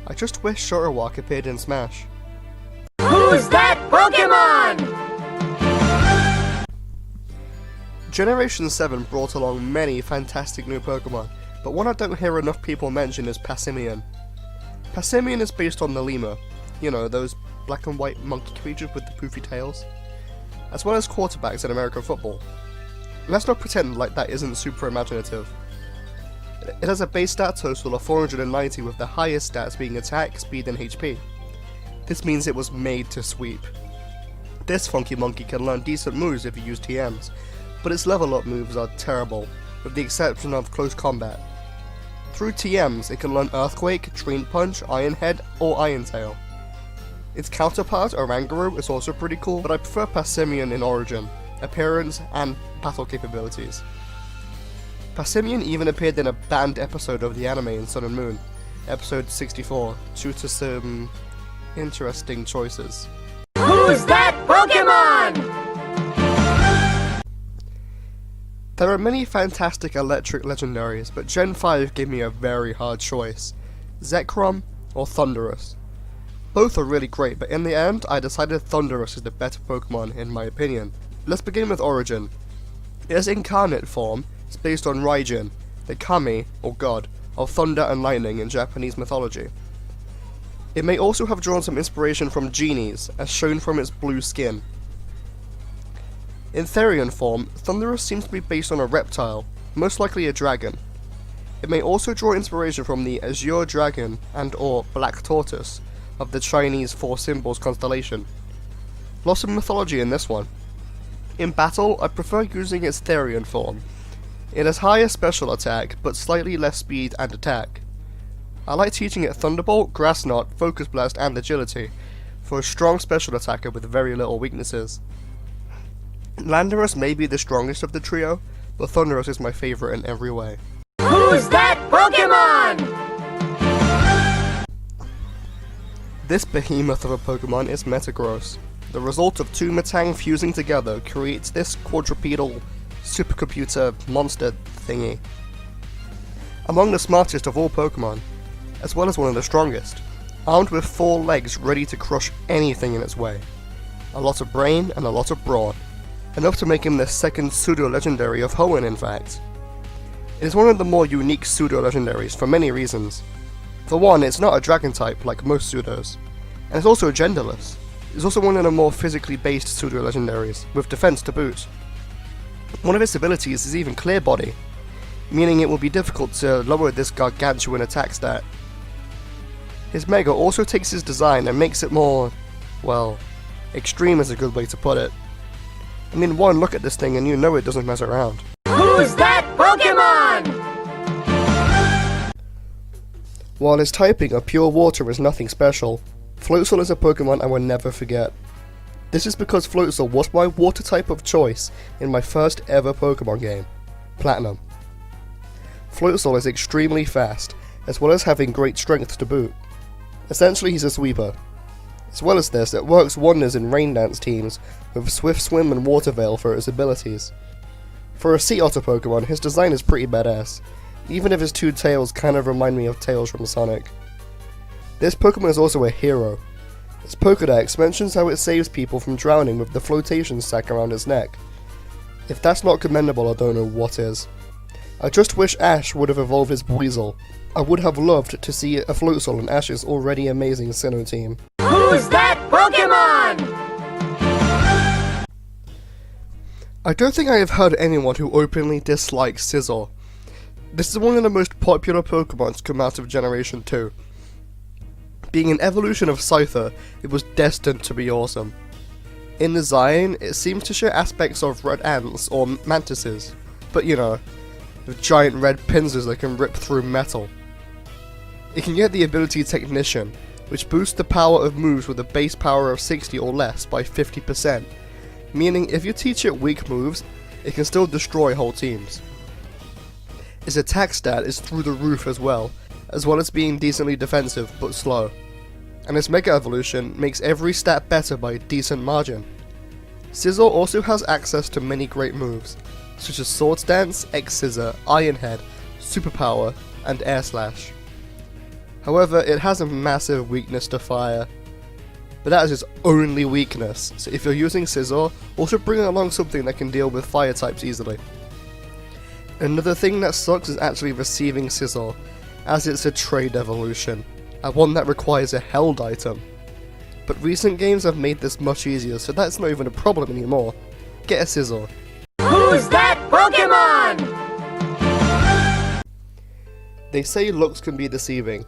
I just wish Zoroark appeared in Smash. Who's that Pokemon? Generation 7 brought along many fantastic new Pokemon, but one I don't hear enough people mention is Passimian. Passimian is based on the lemur, you know, those black and white monkey creatures with the poofy tails, as well as quarterbacks in American football. Let's not pretend like that isn't super imaginative. It has a base stat total of 490 with the highest stats being attack, speed and HP. This means it was made to sweep. This funky monkey can learn decent moves if you use TMs, but its level up moves are terrible, with the exception of close combat. Through TMs, it can learn Earthquake, Drain Punch, Iron Head, or Iron Tail. Its counterpart, Oranguru, is also pretty cool, but I prefer Passimian in origin, appearance, and battle capabilities. Passimian even appeared in a banned episode of the anime in Sun and Moon, episode 64, due to some interesting choices. Who's that Pokemon? There are many fantastic electric legendaries, but Gen 5 gave me a very hard choice. Zekrom or Thundurus. Both are really great, but in the end, I decided Thundurus is the better Pokemon in my opinion. Let's begin with origin. Its incarnate form is based on Raijin, the kami, or god, of thunder and lightning in Japanese mythology. It may also have drawn some inspiration from genies, as shown from its blue skin. In Therian form, Thundurus seems to be based on a reptile, most likely a dragon. It may also draw inspiration from the Azure Dragon and or Black Tortoise of the Chinese Four Symbols constellation. Lots of mythology in this one. In battle, I prefer using its Therian form. It has higher special attack, but slightly less speed and attack. I like teaching it Thunderbolt, Grass Knot, Focus Blast and Agility, for a strong special attacker with very little weaknesses. Landorus may be the strongest of the trio, but Thundurus is my favourite in every way. Who's that Pokemon? This behemoth of a Pokemon is Metagross. The result of two Metang fusing together creates this quadrupedal supercomputer monster thingy. Among the smartest of all Pokemon, as well as one of the strongest, armed with 4 legs ready to crush anything in its way. A lot of brain and a lot of brawn, enough to make him the second pseudo-legendary of Hoenn in fact. It is one of the more unique pseudo-legendaries for many reasons. For one, it's not a dragon type like most pseudos, and it's also genderless. It's also one of the more physically based pseudo-legendaries, with defense to boot. One of its abilities is even Clear Body, meaning it will be difficult to lower this gargantuan attack stat. His Mega also takes his design and makes it more, well, extreme is a good way to put it. I mean, one look at this thing and you know it doesn't mess around. Who's that Pokemon? While his typing of pure water is nothing special, Floatzel is a Pokemon I will never forget. This is because Floatzel was my water type of choice in my first ever Pokemon game, Platinum. Floatzel is extremely fast, as well as having great strength to boot. Essentially he's a sweeper. As well as this, it works wonders in Rain Dance teams, with Swift Swim and Water Veil for its abilities. For a Sea Otter Pokemon, his design is pretty badass, even if his 2 tails kind of remind me of Tails from Sonic. This Pokemon is also a hero. Its Pokédex mentions how it saves people from drowning with the flotation sac around its neck. If that's not commendable, I don't know what is. I just wish Ash would have evolved his Weasel. I would have loved to see a Floatzel in Ash's already amazing Sinnoh team. Who's that Pokemon? I don't think I have heard anyone who openly dislikes Scizor. This is one of the most popular Pokemon to come out of Generation 2. Being an evolution of Scyther, it was destined to be awesome. In design, it seems to share aspects of red ants or mantises, but you know, with giant red pincers that can rip through metal. It can get the ability Technician, which boosts the power of moves with a base power of 60 or less by 50%, meaning if you teach it weak moves, it can still destroy whole teams. Its attack stat is through the roof as well as being decently defensive but slow. And its Mega Evolution makes every stat better by a decent margin. Scizor also has access to many great moves, such as Swords Dance, X-Scissor, Iron Head, Superpower, and Air Slash. However, it has a massive weakness to fire. But that is its only weakness, so if you're using Scizor, also bring along something that can deal with fire types easily. Another thing that sucks is actually receiving Scizor, as it's a trade evolution, and one that requires a held item. But recent games have made this much easier, so that's not even a problem anymore. Get a Scizor. Who's that Pokemon? They say looks can be deceiving.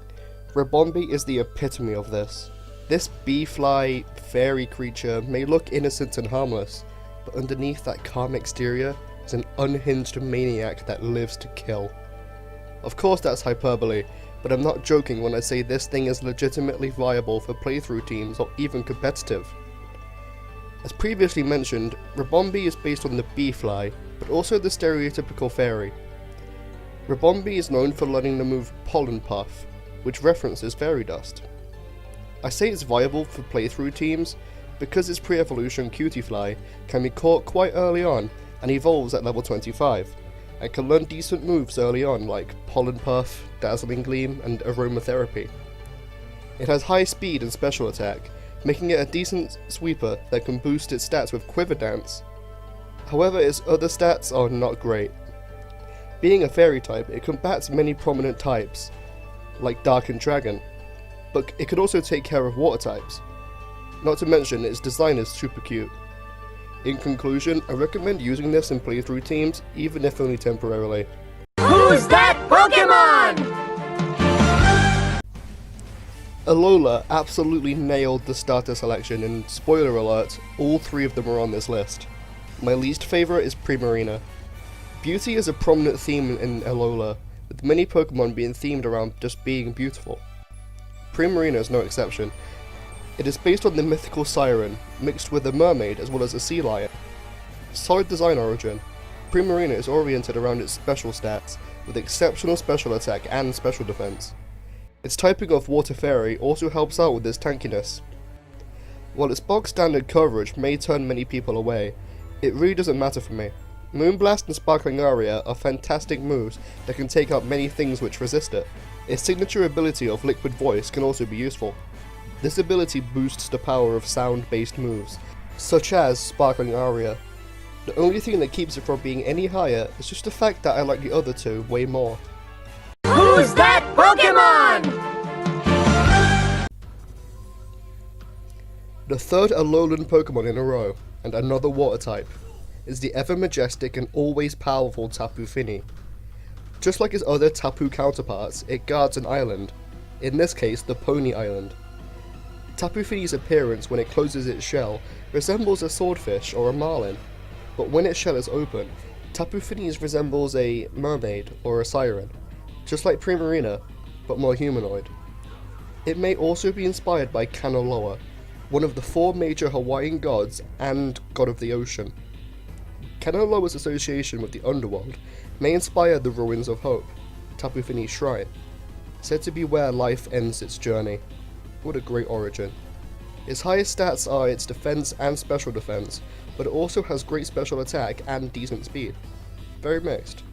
Ribombee is the epitome of this. This bee-fly, fairy creature may look innocent and harmless, but underneath that calm exterior is an unhinged maniac that lives to kill. Of course that's hyperbole, but I'm not joking when I say this thing is legitimately viable for playthrough teams or even competitive. As previously mentioned, Ribombee is based on the bee-fly, but also the stereotypical fairy. Ribombee is known for learning the move Pollen Puff, which references fairy dust. I say it's viable for playthrough teams because its pre-evolution Cutiefly can be caught quite early on and evolves at level 25, and can learn decent moves early on like Pollen Puff, Dazzling Gleam, and Aromatherapy. It has high speed and special attack, making it a decent sweeper that can boost its stats with Quiver Dance. However, its other stats are not great. Being a fairy type, it combats many prominent types, like Dark and Dragon. but it could also take care of water types. Not to mention, its design is super cute. In conclusion, I recommend using this in playthrough teams, even if only temporarily. Who's that Pokemon? Alola absolutely nailed the starter selection, and spoiler alert, all 3 of them are on this list. My least favourite is Primarina. Beauty is a prominent theme in Alola, with many Pokemon being themed around just being beautiful. Primarina is no exception. It is based on the mythical siren, mixed with a mermaid as well as a sea lion. Solid design origin, Primarina is oriented around its special stats, with exceptional special attack and special defense. Its typing of Water Fairy also helps out with its tankiness. While its bog standard coverage may turn many people away, it really doesn't matter for me. Moonblast and Sparkling Aria are fantastic moves that can take out many things which resist it. Its signature ability of Liquid Voice can also be useful. This ability boosts the power of sound-based moves, such as Sparkling Aria. The only thing that keeps it from being any higher is just the fact that I like the other 2 way more. Who's that Pokemon? The 3rd Alolan Pokemon in a row, and another water type, is the ever-majestic and always powerful Tapu Fini. Just like its other Tapu counterparts, it guards an island, in this case the Pony Island. Tapu Fini's appearance when it closes its shell resembles a swordfish or a marlin, but when its shell is open, Tapu Fini's resembles a mermaid or a siren, just like Primarina, but more humanoid. It may also be inspired by Kanaloa, one of the 4 major Hawaiian gods and god of the ocean. Kanaloa's association with the underworld may inspire the Ruins of Hope, Tapu Fini's shrine, said to be where life ends its journey. What a great origin. Its highest stats are its defense and special defense, but it also has great special attack and decent speed. Very mixed.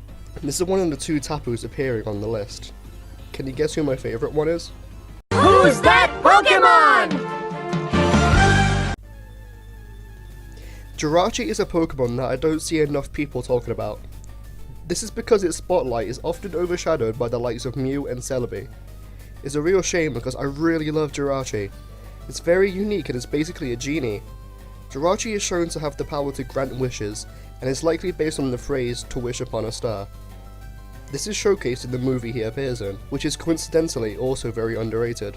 This is one of the 2 Tapus appearing on the list. Can you guess who my favourite one is? Who's that Pokemon? Jirachi is a Pokemon that I don't see enough people talking about. This is because its spotlight is often overshadowed by the likes of Mew and Celebi. It's a real shame because I really love Jirachi. It's very unique and is basically a genie. Jirachi is shown to have the power to grant wishes, and is likely based on the phrase "to wish upon a star." This is showcased in the movie he appears in, which is coincidentally also very underrated.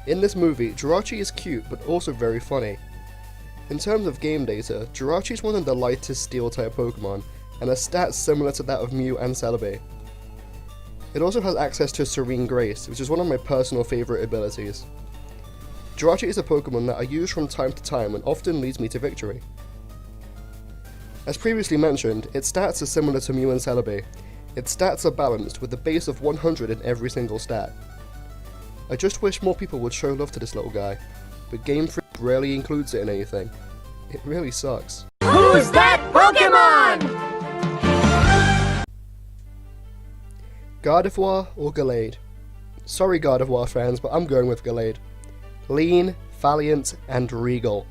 In this movie, Jirachi is cute but also very funny. In terms of game data, Jirachi is one of the lightest steel-type Pokemon, and has stats similar to that of Mew and Celebi. It also has access to Serene Grace, which is one of my personal favourite abilities. Jirachi is a Pokemon that I use from time to time and often leads me to victory. As previously mentioned, its stats are similar to Mew and Celebi. Its stats are balanced with a base of 100 in every single stat. I just wish more people would show love to this little guy, but Game Freak rarely includes it in anything. It really sucks. Who's that Pokemon? Gardevoir or Gallade? Sorry Gardevoir fans, but I'm going with Gallade. Lean, valiant, and regal.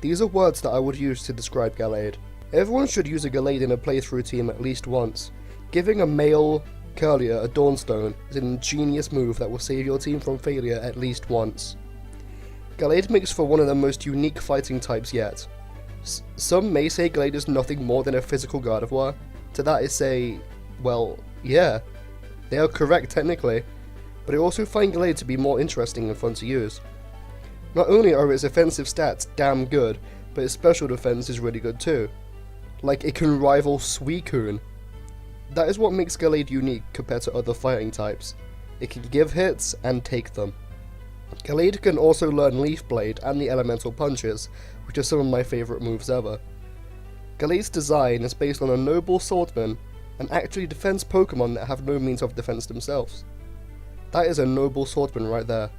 These are words that I would use to describe Gallade. Everyone should use a Gallade in a playthrough team at least once. Giving a male Curlier a Dawnstone is an ingenious move that will save your team from failure at least once. Gallade makes for one of the most unique fighting types yet. Some may say Gallade is nothing more than a physical Gardevoir. To that I say, well, yeah. They are correct technically, but I also find Gallade to be more interesting and fun to use. Not only are its offensive stats damn good, but its special defense is really good too. Like it can rival Suicune. That is what makes Gallade unique compared to other fighting types. It can give hits and take them. Gallade can also learn Leaf Blade and the Elemental Punches, which are some of my favourite moves ever. Gallade's design is based on a noble swordsman and actually defends Pokemon that have no means of defense themselves. That is a noble swordsman right there.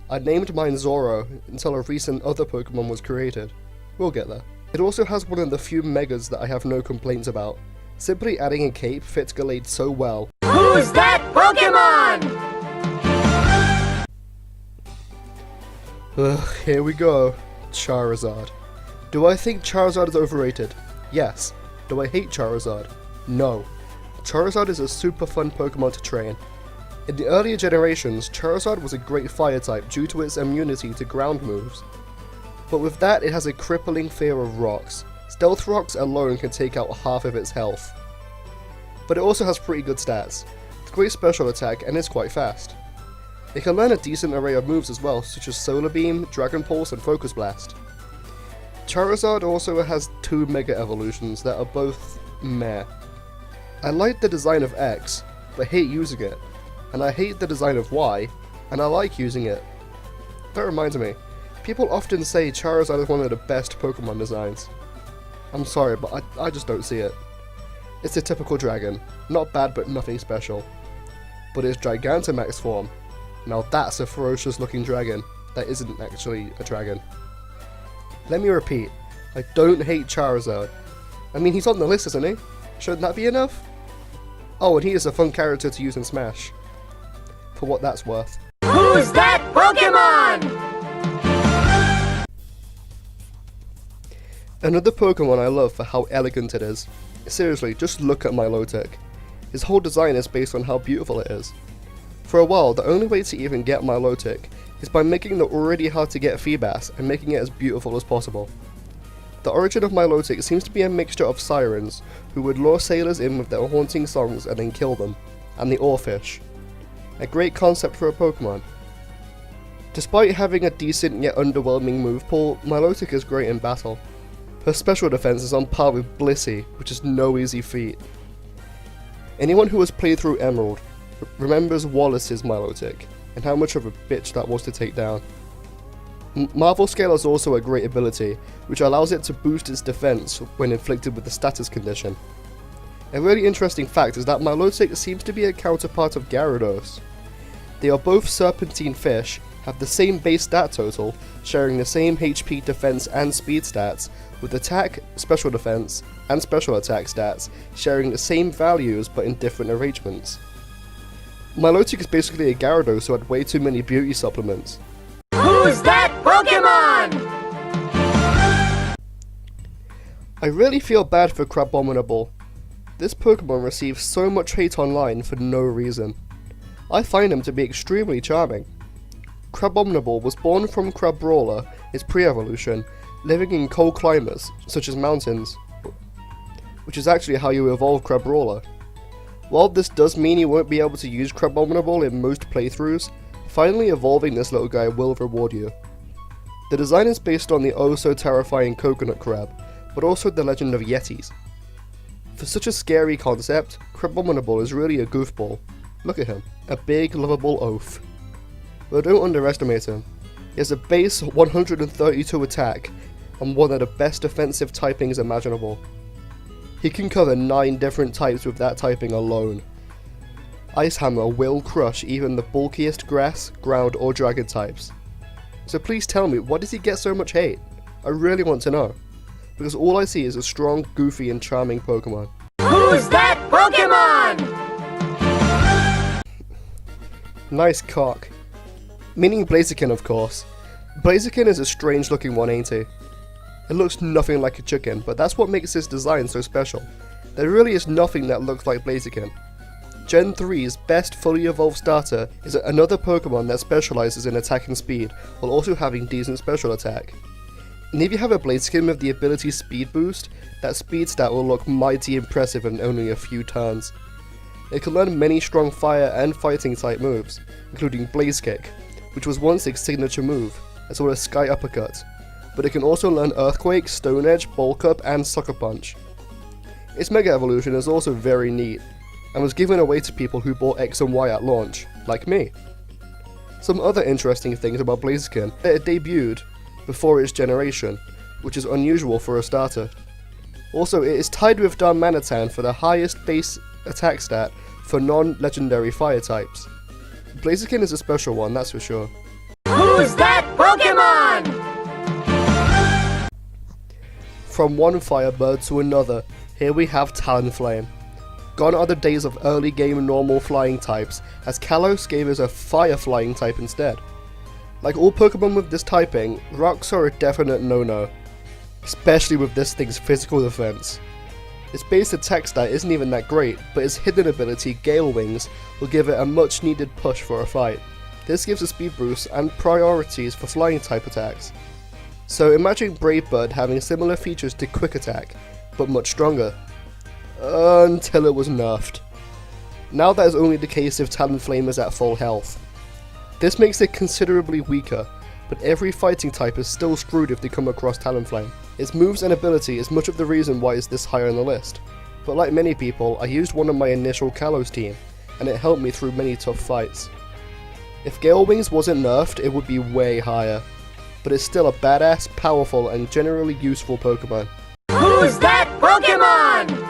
I named mine Zoro until a recent other Pokemon was created. We'll get there. It also has one of the few Megas that I have no complaints about. Simply adding a cape fits Gallade so well. Who's that Pokemon? Ugh, here we go. Charizard. Do I think Charizard is overrated? Yes. Do I hate Charizard? No. Charizard is a super fun Pokemon to train. In the earlier generations, Charizard was a great fire type due to its immunity to ground moves. But with that, it has a crippling fear of rocks. Stealth rocks alone can take out half of its health. But it also has pretty good stats. It's great special attack and is quite fast. It can learn a decent array of moves as well, such as Solar Beam, Dragon Pulse and Focus Blast. Charizard also has 2 Mega Evolutions that are both meh. I like the design of X, but hate using it. And I hate the design of Y, and I like using it. That reminds me, people often say Charizard is one of the best Pokemon designs. I'm sorry, but I just don't see it. It's a typical dragon, not bad but nothing special. But its Gigantamax form, now that's a ferocious looking dragon that isn't actually a dragon. Let me repeat, I don't hate Charizard. I mean, he's on the list, isn't he? Shouldn't that be enough? Oh, and he is a fun character to use in Smash. For what that's worth. Who's that Pokemon? Another Pokemon I love for how elegant it is. Seriously, just look at Milotic. His whole design is based on how beautiful it is. For a while, the only way to even get Milotic is by making the already hard to get Feebas and making it as beautiful as possible. The origin of Milotic seems to be a mixture of sirens, who would lure sailors in with their haunting songs and then kill them, and the Oarfish. A great concept for a Pokemon. Despite having a decent yet underwhelming move pool, Milotic is great in battle. Her special defense is on par with Blissey, which is no easy feat. Anyone who has played through Emerald remembers Wallace's Milotic, and how much of a bitch that was to take down. Marvel Scale is also a great ability, which allows it to boost its defense when inflicted with the status condition. A really interesting fact is that Milotic seems to be a counterpart of Gyarados. They are both serpentine fish, have the same base stat total, sharing the same HP, defense and speed stats, with attack, special defense, and special attack stats sharing the same values but in different arrangements. Milotic is basically a Gyarados who had way too many beauty supplements. Who's that Pokemon? I really feel bad for Crabominable. This Pokemon receives so much hate online for no reason. I find him to be extremely charming. Crabominable was born from Crabrawler, its pre-evolution, living in cold climates, such as mountains, which is actually how you evolve Crabrawler. While this does mean you won't be able to use Crabominable in most playthroughs, finally evolving this little guy will reward you. The design is based on the oh so terrifying coconut crab, but also the legend of Yetis. For such a scary concept, Crabominable is really a goofball. Look at him, a big lovable oaf. But don't underestimate him. He has a base 132 attack and one of the best defensive typings imaginable. He can cover 9 different types with that typing alone. Ice Hammer will crush even the bulkiest grass, ground or dragon types. So please tell me, why does he get so much hate? I really want to know. Because all I see is a strong, goofy and charming Pokemon. Who's that Pokemon? Nice cock. Meaning Blaziken, of course. Blaziken is a strange looking one, ain't he? It looks nothing like a chicken, but that's what makes his design so special. There really is nothing that looks like Blaziken. Gen 3's best fully evolved starter is another Pokemon that specializes in attack and speed, while also having decent special attack. And if you have a Blaziken with the ability Speed Boost, that speed stat will look mighty impressive in only a few turns. It can learn many strong fire and fighting type moves, including Blaze Kick, which was once its signature move, as well as Sky Uppercut, but it can also learn Earthquake, Stone Edge, Bulk Up, and Sucker Punch. Its Mega Evolution is also very neat, and was given away to people who bought X and Y at launch, like me. Some other interesting things about Blaziken: it debuted before its generation, which is unusual for a starter. Also, it is tied with Darmanitan for the highest base attack stat for non-legendary fire types. Blaziken is a special one, that's for sure. Who's that Pokemon? From one Firebird to another, here we have Talonflame. Gone are the days of early game normal flying types, as Kalos gave us a fire flying type instead. Like all Pokemon with this typing, rocks are a definite no-no, especially with this thing's physical defense. Its base attack stat isn't even that great, but its hidden ability, Gale Wings, will give it a much needed push for a fight. This gives a speed boost and priorities for flying type attacks. So imagine Brave Bird having similar features to Quick Attack, but much stronger. Until it was nerfed. Now that is only the case if Talonflame is at full health. This makes it considerably weaker, but every fighting type is still screwed if they come across Talonflame. Its moves and ability is much of the reason why it's this high on the list, but like many people, I used one on my initial Kalos team, and it helped me through many tough fights. If Gale Wings wasn't nerfed, it would be way higher, but it's still a badass, powerful, and generally useful Pokemon. Who's that Pokemon?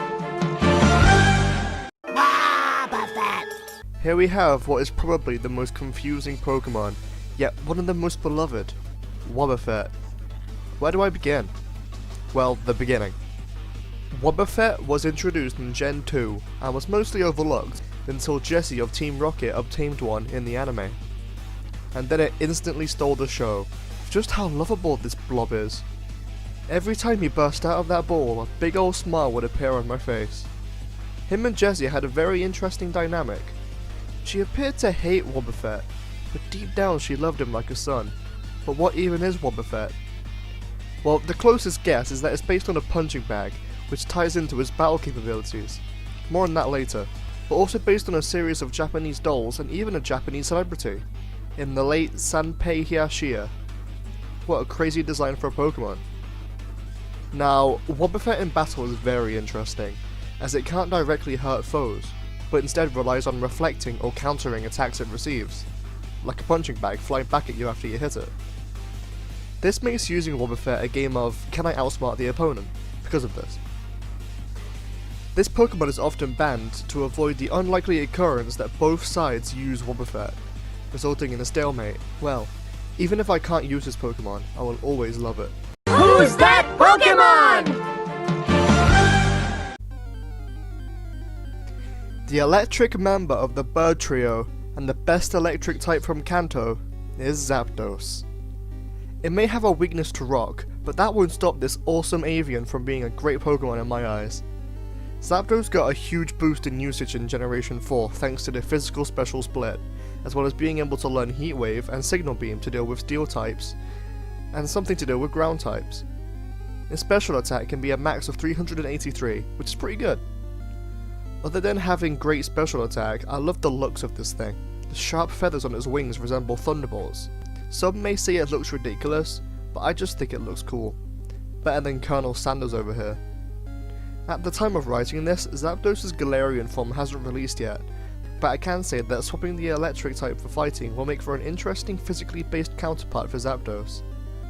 Here we have what is probably the most confusing Pokemon, yet one of the most beloved, Wobbuffet. Where do I begin? Well, the beginning. Wobbuffet was introduced in Gen 2 and was mostly overlooked until Jessie of Team Rocket obtained one in the anime. And then it instantly stole the show, just how lovable this blob is. Every time he burst out of that ball, a big old smile would appear on my face. Him and Jessie had a very interesting dynamic. She appeared to hate Wobbuffet, but deep down she loved him like a son. But what even is Wobbuffet? Well, the closest guess is that it's based on a punching bag, which ties into his battle capabilities. More on that later. But also based on a series of Japanese dolls and even a Japanese celebrity, in the late Sanpei Hiashiya. What a crazy design for a Pokemon. Now, Wobbuffet in battle is very interesting, as it can't directly hurt foes, but instead relies on reflecting or countering attacks it receives, like a punching bag flying back at you after you hit it. This makes using Wobbuffet a game of, can I outsmart the opponent, because of this. This Pokemon is often banned to avoid the unlikely occurrence that both sides use Wobbuffet, resulting in a stalemate. Well, even if I can't use this Pokemon, I will always love it. Who's that Pokemon? The electric member of the bird trio, and the best electric type from Kanto, is Zapdos. It may have a weakness to rock, but that won't stop this awesome avian from being a great Pokemon in my eyes. Zapdos got a huge boost in usage in Generation 4 thanks to the physical special split, as well as being able to learn Heat Wave and Signal Beam to deal with steel types, and something to deal with ground types. Its special attack can be a max of 383, which is pretty good. Other than having great special attack, I love the looks of this thing. The sharp feathers on its wings resemble thunderbolts. Some may say it looks ridiculous, but I just think it looks cool. Better than Colonel Sanders over here. At the time of writing this, Zapdos' Galarian form hasn't released yet, but I can say that swapping the electric type for fighting will make for an interesting physically based counterpart for Zapdos.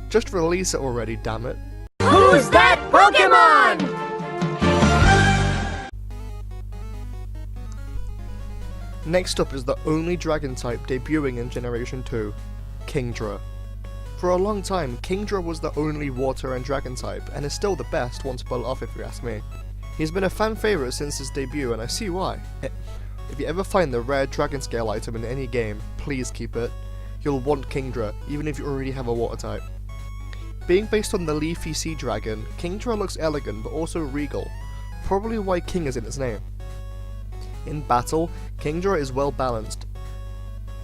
Just release it already, damn it. Who's that Pokemon? Next up is the only dragon type debuting in Generation 2, Kingdra. For a long time, Kingdra was the only water and dragon type, and is still the best one to pull off if you ask me. He's been a fan favourite since his debut, and I see why. If you ever find the rare dragon scale item in any game, please keep it. You'll want Kingdra, even if you already have a water type. Being based on the leafy sea dragon, Kingdra looks elegant but also regal, probably why King is in its name. In battle, Kingdra is well balanced,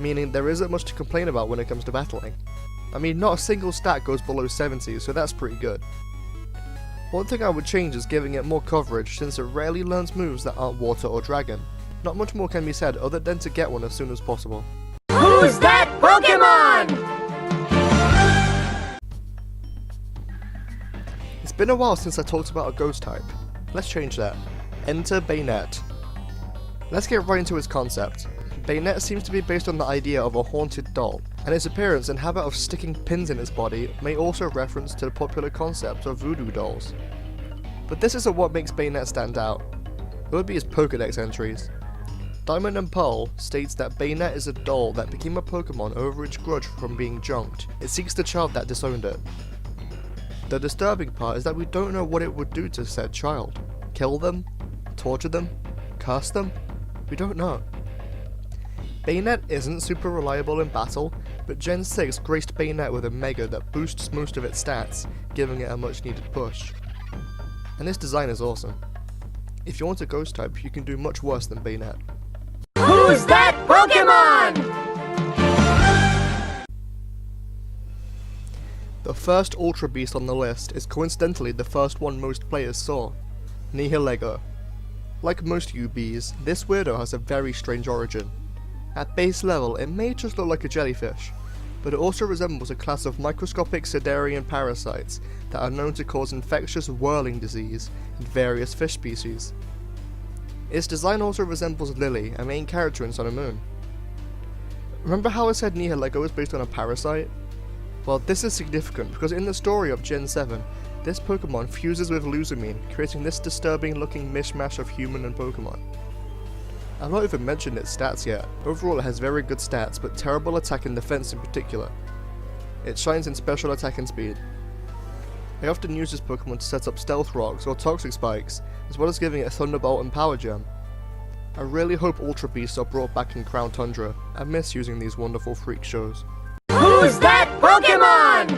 meaning there isn't much to complain about when it comes to battling. I mean, not a single stat goes below 70, so that's pretty good. One thing I would change is giving it more coverage, since it rarely learns moves that aren't water or dragon. Not much more can be said other than to get one as soon as possible. Who's that Pokemon? It's been a while since I talked about a ghost type. Let's change that. Enter Bayonet. Let's get right into its concept. Bayonet seems to be based on the idea of a haunted doll, and its appearance and habit of sticking pins in its body may also reference to the popular concept of voodoo dolls. But this isn't what makes Bayonet stand out. It would be his Pokédex entries. Diamond and Pearl states that Bayonet is a doll that became a Pokemon over its grudge from being junked. It seeks the child that disowned it. The disturbing part is that we don't know what it would do to said child. Kill them? Torture them? Curse them? We don't know. Bayonet isn't super reliable in battle, but Gen 6 graced Bayonet with a Mega that boosts most of its stats, giving it a much needed push. And this design is awesome. If you want a ghost type, you can do much worse than Bayonet. Who's that Pokemon? The first Ultra Beast on the list is coincidentally the first one most players saw, Nihilego. Like most UBs, this weirdo has a very strange origin. At base level, it may just look like a jellyfish, but it also resembles a class of microscopic Siderian parasites that are known to cause infectious whirling disease in various fish species. Its design also resembles Lily, a main character in Sun and Moon. Remember how I said Nihilego is based on a parasite? Well, this is significant because in the story of Gen 7, this Pokemon fuses with Luzamine, creating this disturbing looking mishmash of human and Pokemon. I've not even mentioned its stats yet. Overall it has very good stats, but terrible attack and defense in particular. It shines in special attack and speed. I often use this Pokemon to set up Stealth Rocks or Toxic Spikes, as well as giving it Thunderbolt and Power Gem. I really hope Ultra Beasts are brought back in Crown Tundra. I miss using these wonderful freak shows. Who's that Pokemon?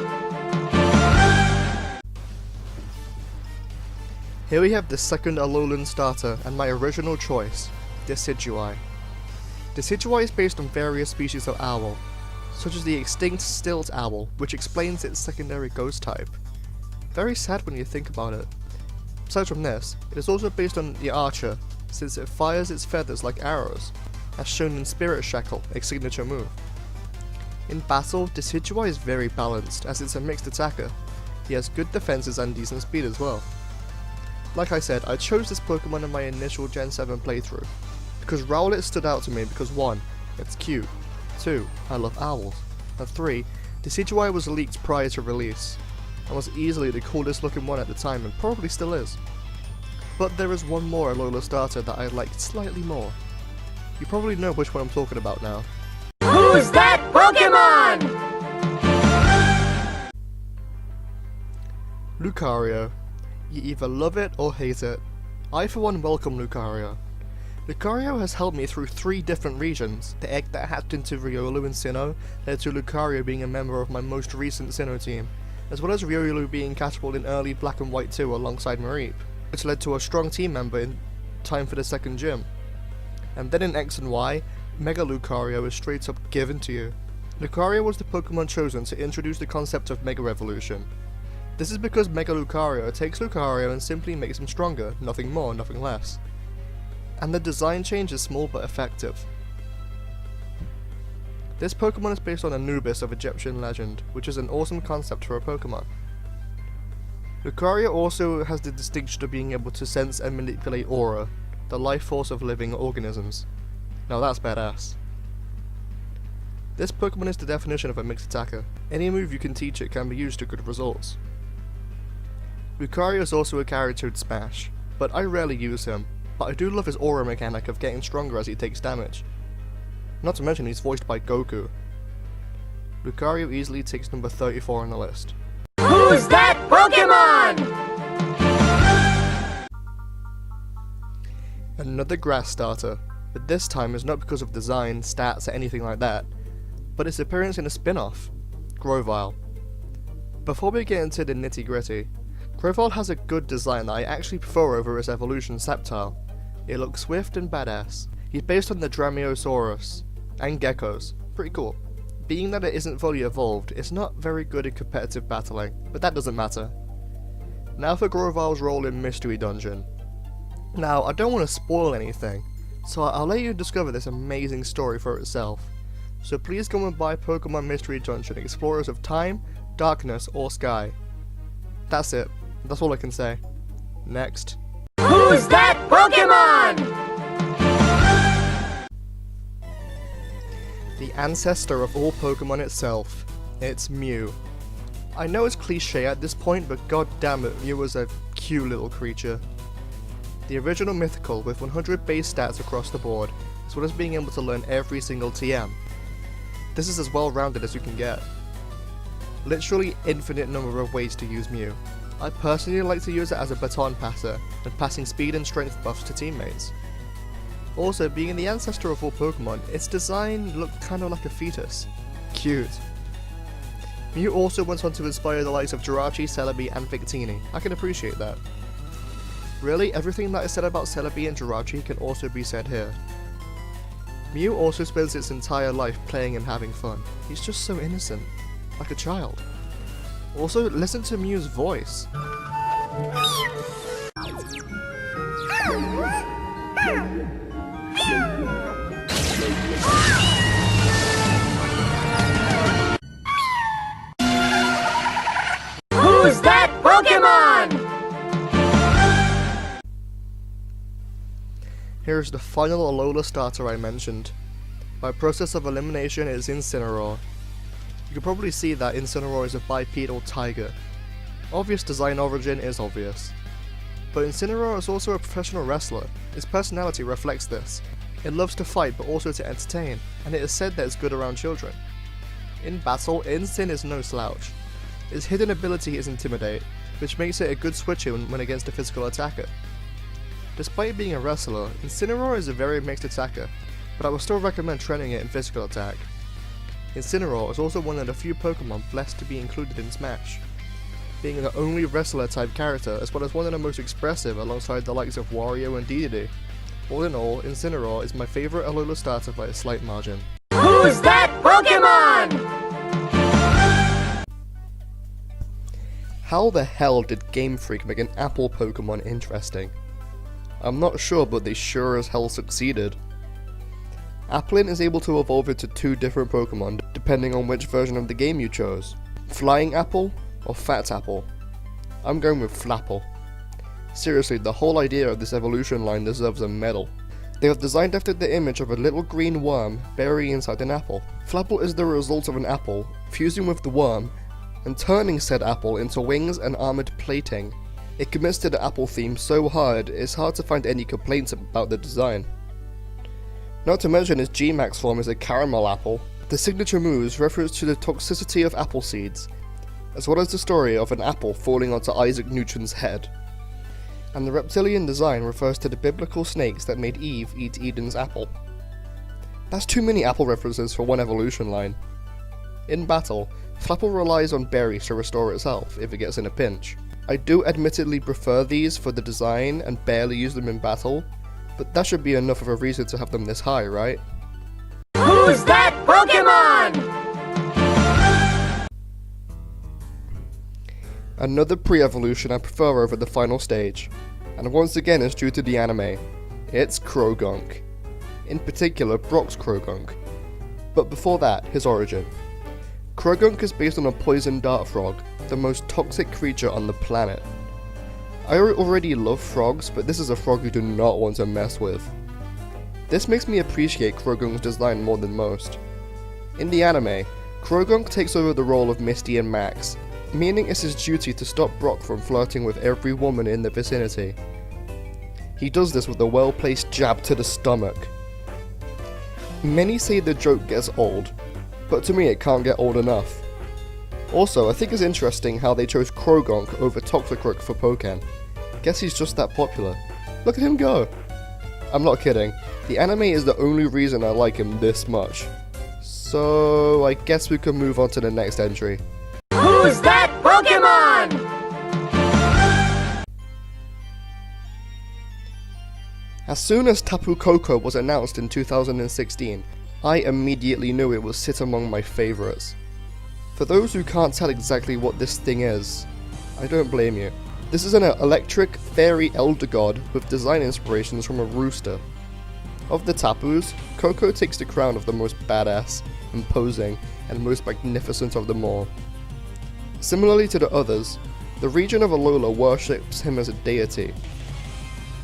Here we have the second Alolan starter and my original choice, Decidueye. Decidueye is based on various species of owl, such as the extinct stilt owl, which explains its secondary ghost type. Very sad when you think about it. Aside from this, it is also based on the archer, since it fires its feathers like arrows, as shown in Spirit Shackle, its signature move. In battle, Decidueye is very balanced, as it's a mixed attacker. He has good defenses and decent speed as well. Like I said, I chose this Pokemon in my initial Gen 7 playthrough, because Rowlet stood out to me because 1. It's cute, 2. I love owls, and 3. Decidueye was leaked prior to release, and was easily the coolest looking one at the time and probably still is. But there is one more Alola starter that I liked slightly more. You probably know which one I'm talking about now. Who's that Pokemon? Lucario. You either love it or hate it. I for one welcome Lucario. Lucario has helped me through 3 different regions. The egg that hatched into Riolu and Sinnoh led to Lucario being a member of my most recent Sinnoh team, as well as Riolu being catchable in early Black and White 2 alongside Mareep, which led to a strong team member in time for the second gym. And then in X and Y, Mega Lucario is straight up given to you. Lucario was the Pokemon chosen to introduce the concept of Mega Evolution. This is because Mega Lucario takes Lucario and simply makes him stronger, nothing more, nothing less. And the design change is small but effective. This Pokemon is based on Anubis of Egyptian legend, which is an awesome concept for a Pokemon. Lucario also has the distinction of being able to sense and manipulate aura, the life force of living organisms. Now that's badass. This Pokemon is the definition of a mixed attacker. Any move you can teach it can be used to good results. Lucario is also a character in Smash, but I rarely use him, but I do love his aura mechanic of getting stronger as he takes damage. Not to mention he's voiced by Goku. Lucario easily takes number 34 on the list. Who's that Pokemon? Another grass starter, but this time is not because of design, stats, or anything like that, but its appearance in a spin-off, Grovyle. Before we get into the nitty-gritty, Grovyle has a good design that I actually prefer over its evolution Sceptile. It looks swift and badass. He's based on the Dromaeosaurus and geckos, pretty cool. Being that it isn't fully evolved, it's not very good in competitive battling, but that doesn't matter. Now for Grovyle's role in Mystery Dungeon. Now, I don't want to spoil anything, so I'll let you discover this amazing story for itself. So please go and buy Pokemon Mystery Dungeon Explorers of Time, Darkness, or Sky. That's it. That's all I can say. Next. Who's that Pokemon? The ancestor of all Pokemon itself. It's Mew. I know it's cliche at this point, but god damn it, Mew was a cute little creature. The original mythical with 100 base stats across the board, as well as being able to learn every single TM. This is as well rounded as you can get. Literally infinite number of ways to use Mew. I personally like to use it as a baton passer, and passing speed and strength buffs to teammates. Also, being the ancestor of all Pokemon, its design looked kind of like a fetus. Cute. Mew also went on to inspire the likes of Jirachi, Celebi, and Victini. I can appreciate that. Really, everything that is said about Celebi and Jirachi can also be said here. Mew also spends its entire life playing and having fun. He's just so innocent, like a child. Also, listen to Mew's voice. Who's that Pokemon? Here's the final Alola starter I mentioned. By process of elimination, it is Incineroar. You can probably see that Incineroar is a bipedal tiger. Obvious design origin is obvious. But Incineroar is also a professional wrestler. Its personality reflects this. It loves to fight but also to entertain, and it is said that it's good around children. In battle, Incin is no slouch. Its hidden ability is Intimidate, which makes it a good switch in when against a physical attacker. Despite being a wrestler, Incineroar is a very mixed attacker, but I would still recommend training it in physical attack. Incineroar is also one of the few Pokemon blessed to be included in Smash, being the only wrestler type character as well as one of the most expressive alongside the likes of Wario and Dedede. All in all, Incineroar is my favourite Alola starter by a slight margin. Who's that Pokemon? How the hell did Game Freak make an apple Pokemon interesting? I'm not sure, but they sure as hell succeeded. Applin is able to evolve into two different Pokemon depending on which version of the game you chose. Flying Apple or Fat Apple. I'm going with Flapple. Seriously, the whole idea of this evolution line deserves a medal. They are designed after the image of a little green worm buried inside an apple. Flapple is the result of an apple fusing with the worm and turning said apple into wings and armoured plating. It commits to the apple theme so hard, it's hard to find any complaints about the design. Not to mention its G-Max form is a caramel apple. The signature moves reference to the toxicity of apple seeds, as well as the story of an apple falling onto Isaac Newton's head. And the reptilian design refers to the biblical snakes that made Eve eat Eden's apple. That's too many apple references for one evolution line. In battle, Flapple relies on berries to restore itself if it gets in a pinch. I do admittedly prefer these for the design and barely use them in battle, but that should be enough of a reason to have them this high, right? Who's that Pokemon? Another pre-evolution I prefer over the final stage, and once again it's due to the anime. It's Krogunk. In particular, Brock's Krogunk. But before that, his origin. Krogunk is based on a poison dart frog, the most toxic creature on the planet. I already love frogs, but this is a frog you do not want to mess with. This makes me appreciate Krogunk's design more than most. In the anime, Krogunk takes over the role of Misty and Max, meaning it's his duty to stop Brock from flirting with every woman in the vicinity. He does this with a well-placed jab to the stomach. Many say the joke gets old, but to me it can't get old enough. Also, I think it's interesting how they chose Krogunk over Toxicroak for Pokken. Guess he's just that popular. Look at him go! I'm not kidding, the anime is the only reason I like him this much. So, I guess we can move on to the next entry. Who's that Pokemon? As soon as Tapu Koko was announced in 2016, I immediately knew it would sit among my favourites. For those who can't tell exactly what this thing is, I don't blame you. This is an electric fairy elder god with design inspirations from a rooster. Of the Tapus, Koko takes the crown of the most badass, imposing, and most magnificent of them all. Similarly to the others, the region of Alola worships him as a deity.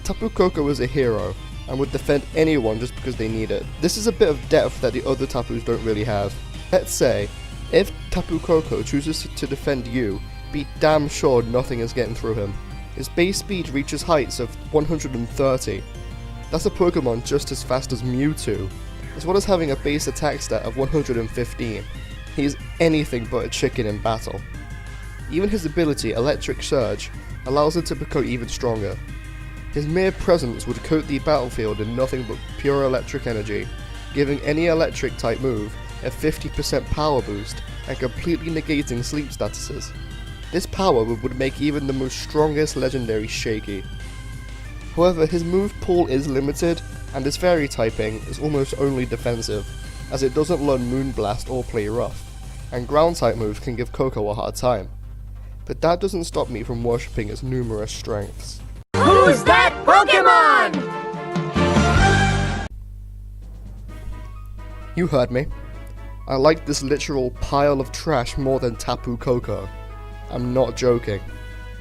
Tapu Koko is a hero, and would defend anyone just because they need it. This is a bit of depth that the other Tapus don't really have. Let's say, if Tapu Koko chooses to defend you, be damn sure nothing is getting through him. His base speed reaches heights of 130. That's a Pokemon just as fast as Mewtwo, as well as having a base attack stat of 115. He is anything but a chicken in battle. Even his ability, Electric Surge, allows him to become even stronger. His mere presence would coat the battlefield in nothing but pure electric energy, giving any electric type move a 50% power boost and completely negating sleep statuses. This power would make even the most strongest legendary shaky. However, his move pool is limited, and his fairy typing is almost only defensive, as it doesn't learn Moonblast or Play Rough, and ground type moves can give Coco a hard time. But that doesn't stop me from worshipping its numerous strengths. Who's that Pokemon? You heard me. I like this literal pile of trash more than Tapu Koko. I'm not joking.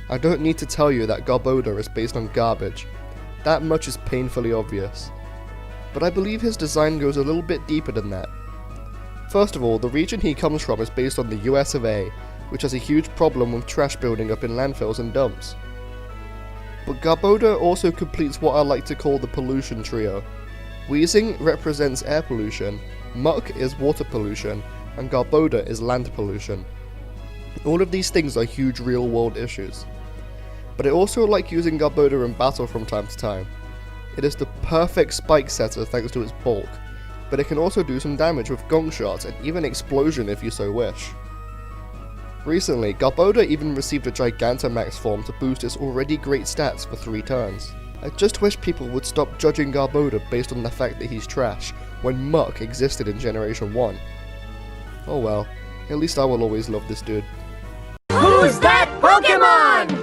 I don't need to tell you that Garbodor is based on garbage. That much is painfully obvious. But I believe his design goes a little bit deeper than that. First of all, the region he comes from is based on the US of A, which has a huge problem with trash building up in landfills and dumps. But Garbodor also completes what I like to call the pollution trio. Weezing represents air pollution, Muck is water pollution, and Garbodor is land pollution. All of these things are huge real world issues. But I also like using Garbodor in battle from time to time. It is the perfect spike setter thanks to its bulk, but it can also do some damage with gong shots and even explosion if you so wish. Recently, Garbodor even received a Gigantamax form to boost its already great stats for 3 turns. I just wish people would stop judging Garbodor based on the fact that he's trash, when Muck existed in Generation 1. Oh well, at least I will always love this dude. Who's that Pokemon?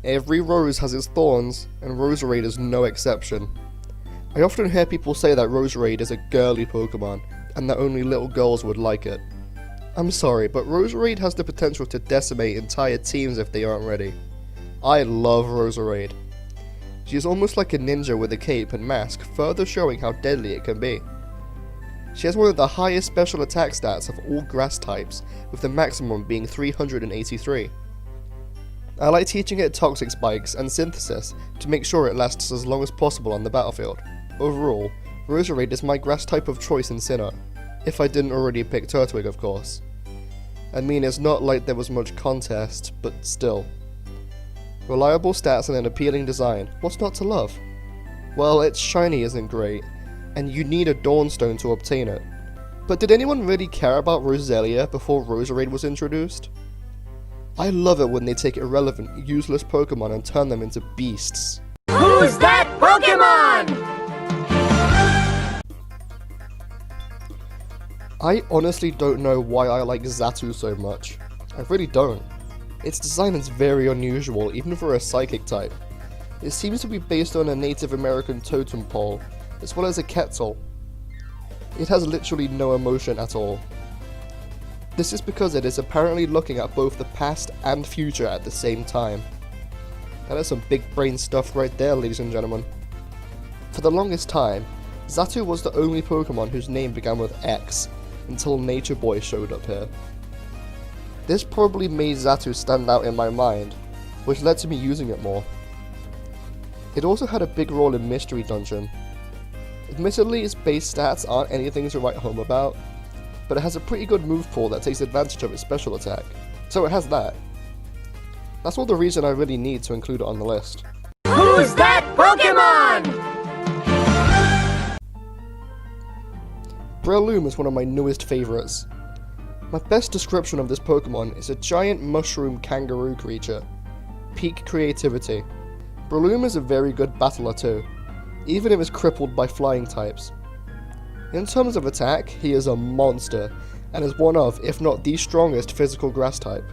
Every rose has its thorns, and Roserade is no exception. I often hear people say that Roserade is a girly Pokemon, and that only little girls would like it. I'm sorry, but Roserade has the potential to decimate entire teams if they aren't ready. I love Roserade. She is almost like a ninja with a cape and mask, further showing how deadly it can be. She has one of the highest special attack stats of all grass types, with the maximum being 383. I like teaching it Toxic Spikes and Synthesis to make sure it lasts as long as possible on the battlefield. Overall, Roserade is my grass type of choice in Sinnoh, if I didn't already pick Turtwig of course. I mean, it's not like there was much contest, but still. Reliable stats and an appealing design, what's not to love? Well, its shiny isn't great, and you need a Dawnstone to obtain it. But did anyone really care about Roselia before Roserade was introduced? I love it when they take irrelevant, useless Pokemon and turn them into beasts. Who's that Pokemon? I honestly don't know why I like Xatu so much. I really don't. Its design is very unusual, even for a psychic type. It seems to be based on a Native American totem pole, as well as a Quetzal. It has literally no emotion at all. This is because it is apparently looking at both the past and future at the same time. That is some big brain stuff right there, ladies and gentlemen. For the longest time, Xatu was the only Pokemon whose name began with X, until Nature Boy showed up here. This probably made Xatu stand out in my mind, which led to me using it more. It also had a big role in Mystery Dungeon. Admittedly, its base stats aren't anything to write home about, but it has a pretty good move pool that takes advantage of its special attack, so it has that. That's all the reason I really need to include it on the list. Who's that Pokemon? Breloom is one of my newest favourites. My best description of this Pokemon is a giant mushroom kangaroo creature. Peak creativity. Breloom is a very good battler too, even if it's crippled by flying types. In terms of attack, he is a monster, and is one of, if not the strongest physical grass type.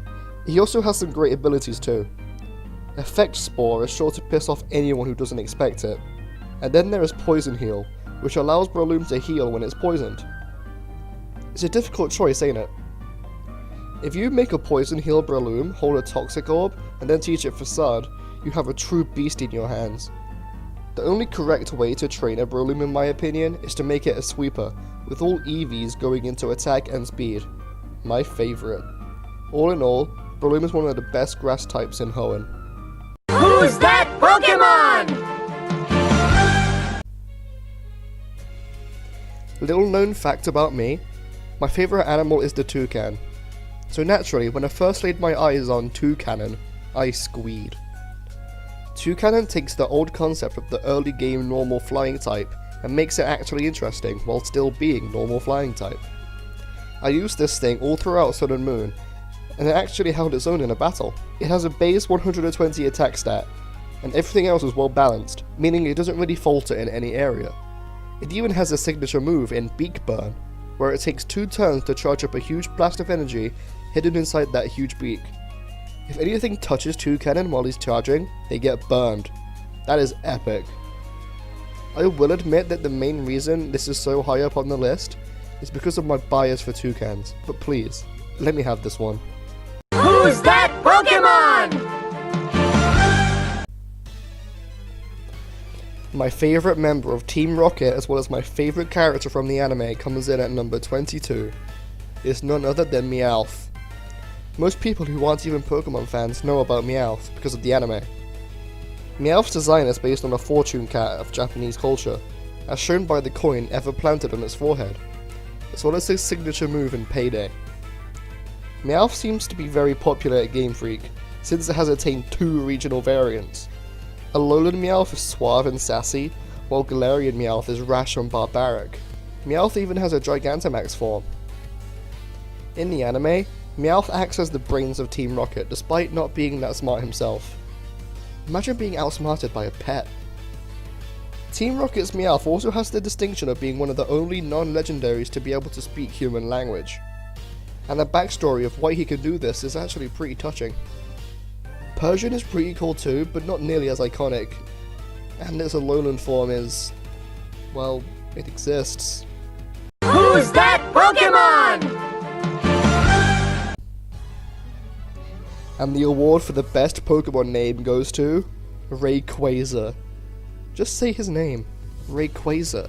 He also has some great abilities too. Effect Spore is sure to piss off anyone who doesn't expect it. And then there is Poison Heal, which allows Breloom to heal when it's poisoned. It's a difficult choice, ain't it? If you make a Poison Heal Breloom hold a Toxic Orb, and then teach it Facade, you have a true beast in your hands. The only correct way to train a Breloom in my opinion is to make it a sweeper, with all EVs going into attack and speed. My favourite. All in all, Breloom is one of the best grass types in Hoenn. Who's that Pokemon? Little known fact about me, my favourite animal is the toucan. So naturally, when I first laid my eyes on Toucanon, I squeed. Toucanon takes the old concept of the early game normal flying type and makes it actually interesting while still being normal flying type. I used this thing all throughout Sun and Moon, and it actually held its own in a battle. It has a base 120 attack stat, and everything else is well balanced, meaning it doesn't really falter in any area. It even has a signature move in Beak Burn, where it takes 2 turns to charge up a huge blast of energy hidden inside that huge beak. If anything touches Toucannon while he's charging, they get burned. That is epic. I will admit that the main reason this is so high up on the list is because of my bias for toucans, but please, let me have this one. Who's that Pokemon? My favourite member of Team Rocket, as well as my favourite character from the anime, comes in at number 22. It's none other than Meowth. Most people who aren't even Pokemon fans know about Meowth because of the anime. Meowth's design is based on a fortune cat of Japanese culture, as shown by the coin ever planted on its forehead, as well as his signature move in Payday. Meowth seems to be very popular at Game Freak, since it has attained 2 regional variants. Alolan Meowth is suave and sassy, while Galarian Meowth is rash and barbaric. Meowth even has a Gigantamax form. In the anime, Meowth acts as the brains of Team Rocket, despite not being that smart himself. Imagine being outsmarted by a pet. Team Rocket's Meowth also has the distinction of being one of the only non-legendaries to be able to speak human language. And the backstory of why he can do this is actually pretty touching. Persian is pretty cool too, but not nearly as iconic. And its Alolan form is... well, it exists. Who's that Pokemon? And the award for the best Pokemon name goes to Rayquaza. Just say his name, Rayquaza.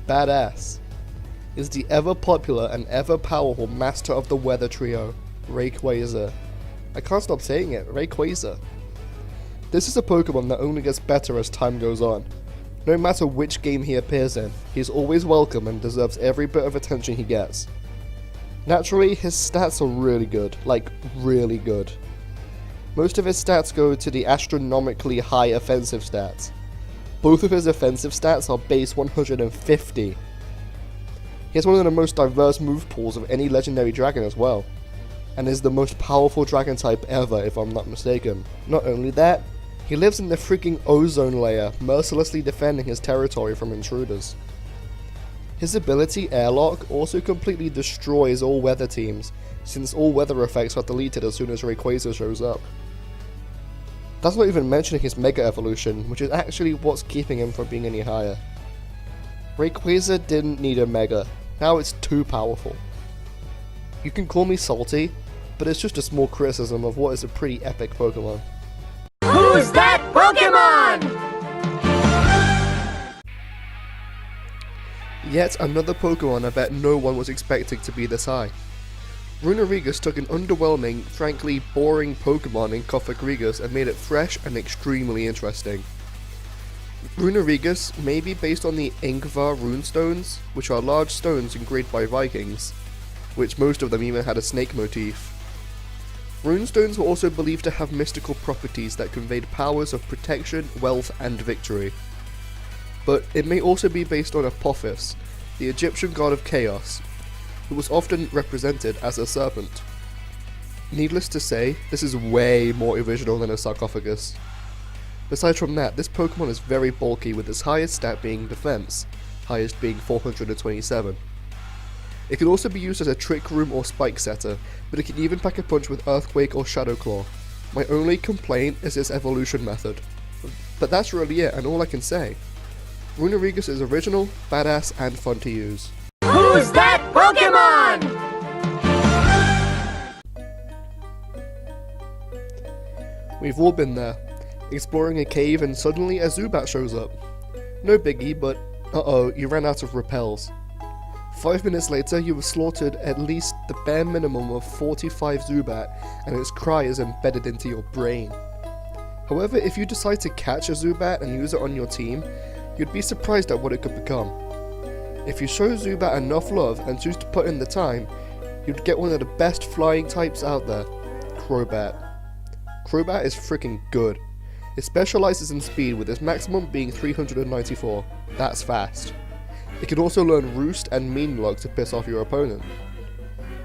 Badass. Is the ever popular and ever powerful master of the weather trio, Rayquaza. I can't stop saying it, Rayquaza. This is a Pokemon that only gets better as time goes on. No matter which game he appears in, he's always welcome and deserves every bit of attention he gets. Naturally, his stats are really good, like really good. Most of his stats go to the astronomically high offensive stats. Both of his offensive stats are base 150. He has one of the most diverse move pools of any legendary dragon as well, and is the most powerful dragon type ever if I'm not mistaken. Not only that, he lives in the freaking ozone layer, mercilessly defending his territory from intruders. His ability Airlock also completely destroys all weather teams, since all weather effects are deleted as soon as Rayquaza shows up. That's not even mentioning his Mega Evolution, which is actually what's keeping him from being any higher. Rayquaza didn't need a Mega, now it's too powerful. You can call me salty, but it's just a small criticism of what is a pretty epic Pokemon. Who's that Pokemon? Yet another Pokemon I bet no one was expecting to be this high. Runerigus took an underwhelming, frankly boring Pokemon in Cofagrigus and made it fresh and extremely interesting. Runerigus may be based on the Ingvar runestones, which are large stones engraved by Vikings, which most of them even had a snake motif. Runestones were also believed to have mystical properties that conveyed powers of protection, wealth, and victory. But it may also be based on Apophis, the Egyptian god of chaos, who was often represented as a serpent. Needless to say, this is way more original than a sarcophagus. Besides from that, this Pokemon is very bulky, with its highest stat being defense, highest being 427. It can also be used as a Trick Room or Spike Setter, but it can even pack a punch with Earthquake or Shadow Claw. My only complaint is its evolution method. But that's really it, and all I can say. Runerigus is original, badass, and fun to use. Who's that Pokemon? We've all been there, exploring a cave and suddenly a Zubat shows up. No biggie, but uh-oh, you ran out of repels. 5 minutes later, you have slaughtered at least the bare minimum of 45 Zubat, and its cry is embedded into your brain. However, if you decide to catch a Zubat and use it on your team, you'd be surprised at what it could become. If you show Zubat enough love and choose to put in the time, you'd get one of the best flying types out there, Crobat. Crobat is freaking good. It specializes in speed, with its maximum being 394. That's fast. It can also learn Roost and Mean Lug to piss off your opponent.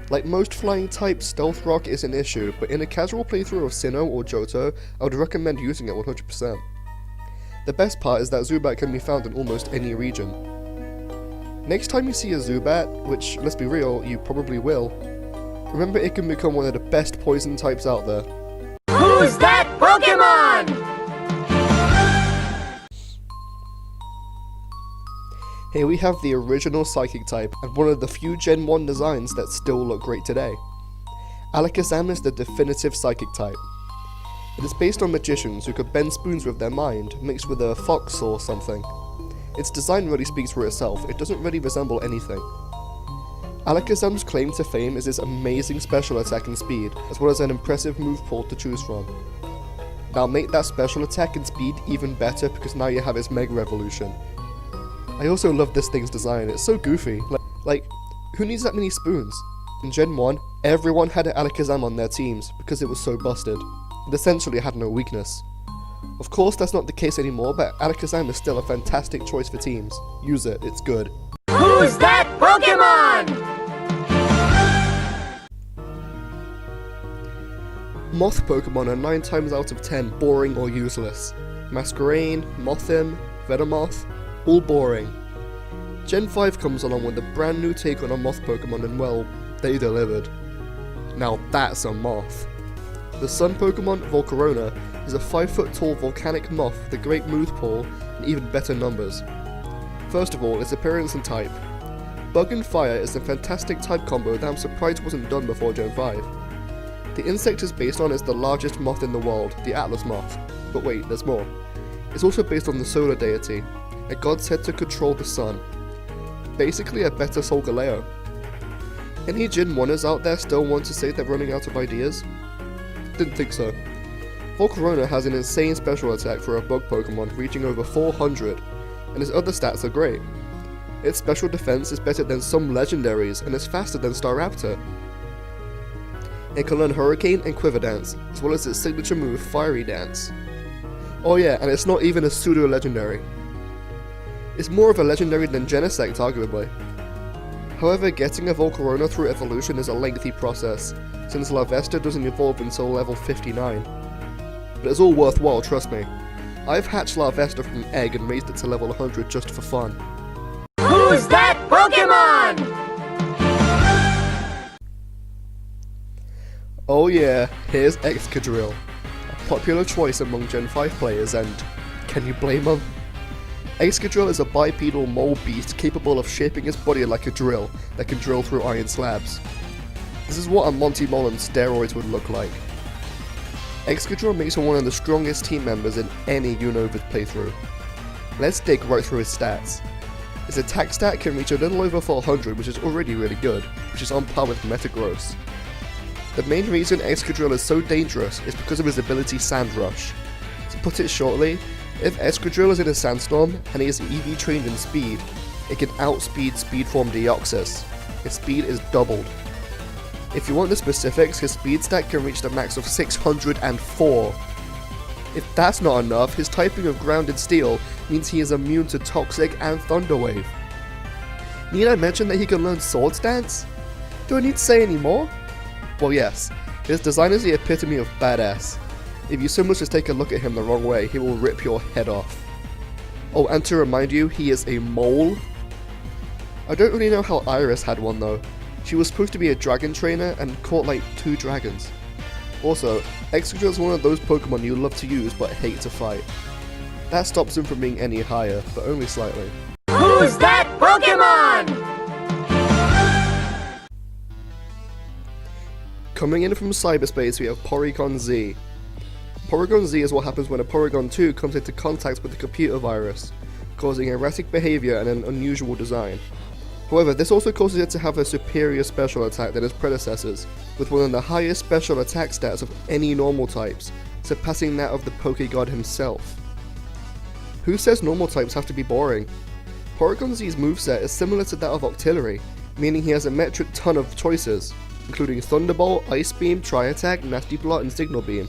Like most flying types, Stealth Rock is an issue, but in a casual playthrough of Sinnoh or Johto, I would recommend using it 100%. The best part is that Zubat can be found in almost any region. Next time you see a Zubat, which, let's be real, you probably will, remember it can become one of the best poison types out there. Who's that Pokemon? Here we have the original Psychic type, and one of the few Gen 1 designs that still look great today. Alakazam is the definitive Psychic type. It is based on magicians who could bend spoons with their mind, mixed with a fox or something. Its design really speaks for itself, it doesn't really resemble anything. Alakazam's claim to fame is its amazing special attack and speed, as well as an impressive move pool to choose from. Now make that special attack and speed even better because now you have its Mega Evolution. I also love this thing's design, it's so goofy. Like, who needs that many spoons? In Gen 1, everyone had an Alakazam on their teams because it was so busted. It essentially had no weakness. Of course that's not the case anymore, but Alakazam is still a fantastic choice for teams. Use it, it's good. Who's that Pokemon? Moth Pokemon are 9 times out of 10 boring or useless. Masquerain, Mothim, Venomoth, all boring. Gen 5 comes along with a brand new take on a moth Pokemon and well, they delivered. Now that's a moth. The sun Pokemon, Volcarona, is a 5-foot tall volcanic moth with a great move pool and even better numbers. First of all, its appearance and type. Bug and Fire is a fantastic type combo that I'm surprised wasn't done before Gen 5. The insect is based on is the largest moth in the world, the Atlas moth. But wait, there's more. It's also based on the solar deity, a god said to control the sun. Basically a better Solgaleo. Any Gen 1ers out there still want to say they're running out of ideas? Didn't think so. Volcarona has an insane special attack for a bug Pokemon reaching over 400, and his other stats are great. Its special defense is better than some legendaries and is faster than Staraptor. It can learn Hurricane and Quiver Dance, as well as its signature move Fiery Dance. Oh yeah, and it's not even a pseudo-legendary. It's more of a legendary than Genesect, arguably. However, getting a Volcarona through evolution is a lengthy process, since Larvesta doesn't evolve until level 59. But it's all worthwhile, trust me. I've hatched Larvesta from an egg and raised it to level 100 just for fun. Who's that Pokemon? Oh yeah, here's Excadrill, a popular choice among Gen 5 players, and can you blame them? Excadrill is a bipedal mole beast capable of shaping his body like a drill that can drill through iron slabs. This is what a Monty Mole on steroids would look like. Excadrill makes him one of the strongest team members in any Unova playthrough. Let's dig right through his stats. His attack stat can reach a little over 400, which is already really good, which is on par with Metagross. The main reason Excadrill is so dangerous is because of his ability Sand Rush. To put it shortly, if Excadrill is in a sandstorm and he is EV trained in speed, it can outspeed Speedform Deoxys. His speed is doubled. If you want the specifics, his speed stat can reach the max of 604. If that's not enough, his typing of Grounded Steel means he is immune to Toxic and Thunder Wave. Need I mention that he can learn Swords Dance? Do I need to say any more? Well yes, his design is the epitome of badass. If you so much as take a look at him the wrong way, he will rip your head off. Oh, and to remind you, he is a mole. I don't really know how Iris had one though. She was supposed to be a dragon trainer and caught like 2 dragons. Also, Excadrill is one of those Pokemon you love to use but hate to fight. That stops him from being any higher, but only slightly. Who's that Pokemon? Coming in from cyberspace, we have Porygon Z. Porygon Z is what happens when a Porygon 2 comes into contact with a computer virus, causing erratic behavior and an unusual design. However, this also causes it to have a superior special attack than its predecessors, with one of the highest special attack stats of any normal types, surpassing that of the Pokegod himself. Who says normal types have to be boring? Porygon Z's moveset is similar to that of Octillery, meaning he has a metric ton of choices, including Thunderbolt, Ice Beam, Tri-Attack, Nasty Plot, and Signal Beam.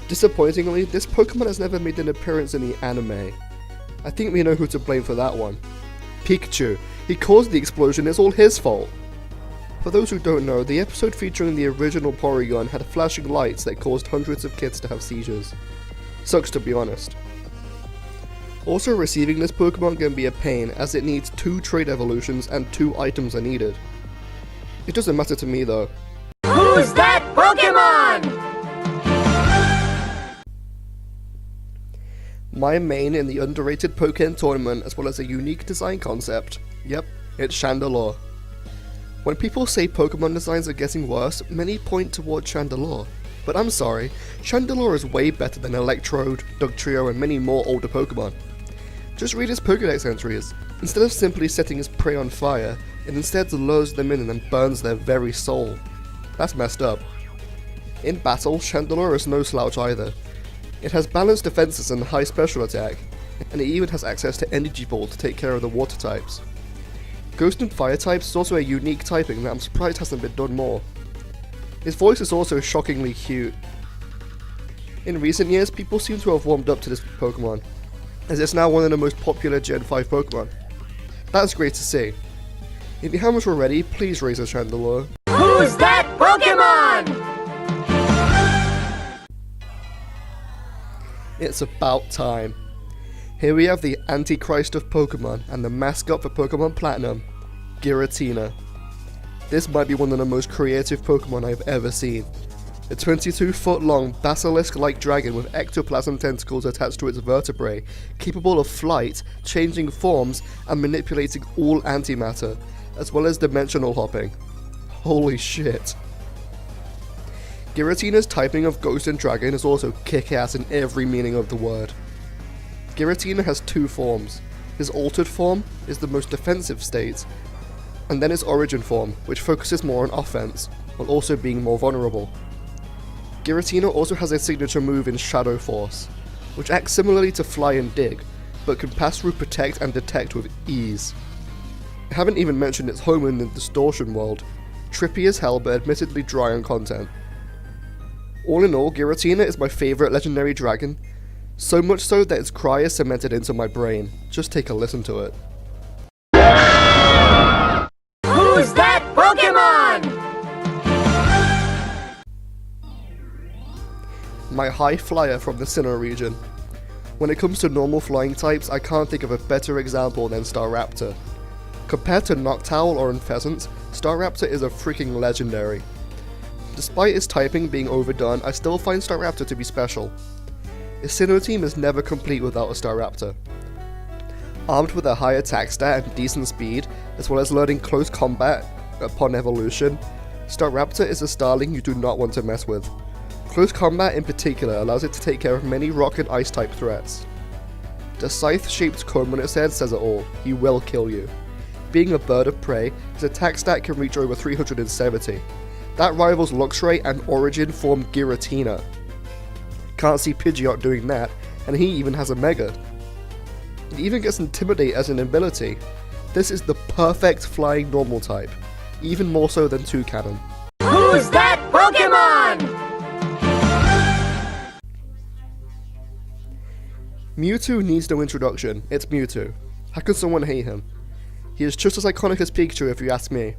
Disappointingly, this Pokemon has never made an appearance in the anime. I think we know who to blame for that one. Pikachu. He caused the explosion, it's all his fault. For those who don't know, the episode featuring the original Porygon had flashing lights that caused hundreds of kids to have seizures. Sucks to be honest. Also, receiving this Pokemon can be a pain as it needs 2 trait evolutions and 2 items are needed. It doesn't matter to me though. Who's that Pokemon? My main in the underrated Pokken tournament, as well as a unique design concept. Yep, it's Chandelure. When people say Pokemon designs are getting worse, many point towards Chandelure. But I'm sorry, Chandelure is way better than Electrode, Dugtrio, and many more older Pokemon. Just read his Pokédex entries. Instead of simply setting his prey on fire, it instead lures them in and then burns their very soul. That's messed up. In battle, Chandelure is no slouch either. It has balanced defenses and high special attack, and it even has access to Energy Ball to take care of the water types. Ghost and Fire types is also a unique typing that I'm surprised hasn't been done more. His voice is also shockingly cute. In recent years, people seem to have warmed up to this Pokemon, as it's now one of the most popular Gen 5 Pokemon. That's great to see. If you haven't already, please raise a Chandelure. Who's that Pokemon? It's about time. Here we have the Antichrist of Pokemon and the mascot for Pokemon Platinum, Giratina. This might be one of the most creative Pokemon I've ever seen. A 22-foot long basilisk-like dragon with ectoplasm tentacles attached to its vertebrae, capable of flight, changing forms, and manipulating all antimatter, as well as dimensional hopping. Holy shit. Giratina's typing of Ghost and Dragon is also kick-ass in every meaning of the word. Giratina has 2 forms. His altered form is the most defensive state, and then his origin form, which focuses more on offense, while also being more vulnerable. Giratina also has a signature move in Shadow Force, which acts similarly to Fly and Dig, but can pass through Protect and Detect with ease. I haven't even mentioned its home in the Distortion world, trippy as hell but admittedly dry on content. All in all, Giratina is my favourite legendary dragon, so much so that its cry is cemented into my brain. Just take a listen to it. Who's that Pokemon? My high flyer from the Sinnoh region. When it comes to normal flying types, I can't think of a better example than Staraptor. Compared to Noctowl or Pheasant, Staraptor is a freaking legendary. Despite its typing being overdone, I still find Staraptor to be special. A Sinnoh team is never complete without a Staraptor. Armed with a high attack stat and decent speed, as well as learning close combat upon evolution, Staraptor is a starling you do not want to mess with. Close combat in particular allows it to take care of many rock and ice type threats. The scythe-shaped comb on its head says it all, he will kill you. Being a bird of prey, his attack stat can reach over 370. That rivals Luxray and Origin form Giratina. Can't see Pidgeot doing that, and he even has a Mega. It even gets Intimidate as an ability. This is the perfect flying normal type, even more so than Toucannon. Who's that Pokemon? Mewtwo needs no introduction, it's Mewtwo. How can someone hate him? He is just as iconic as Pikachu if you ask me.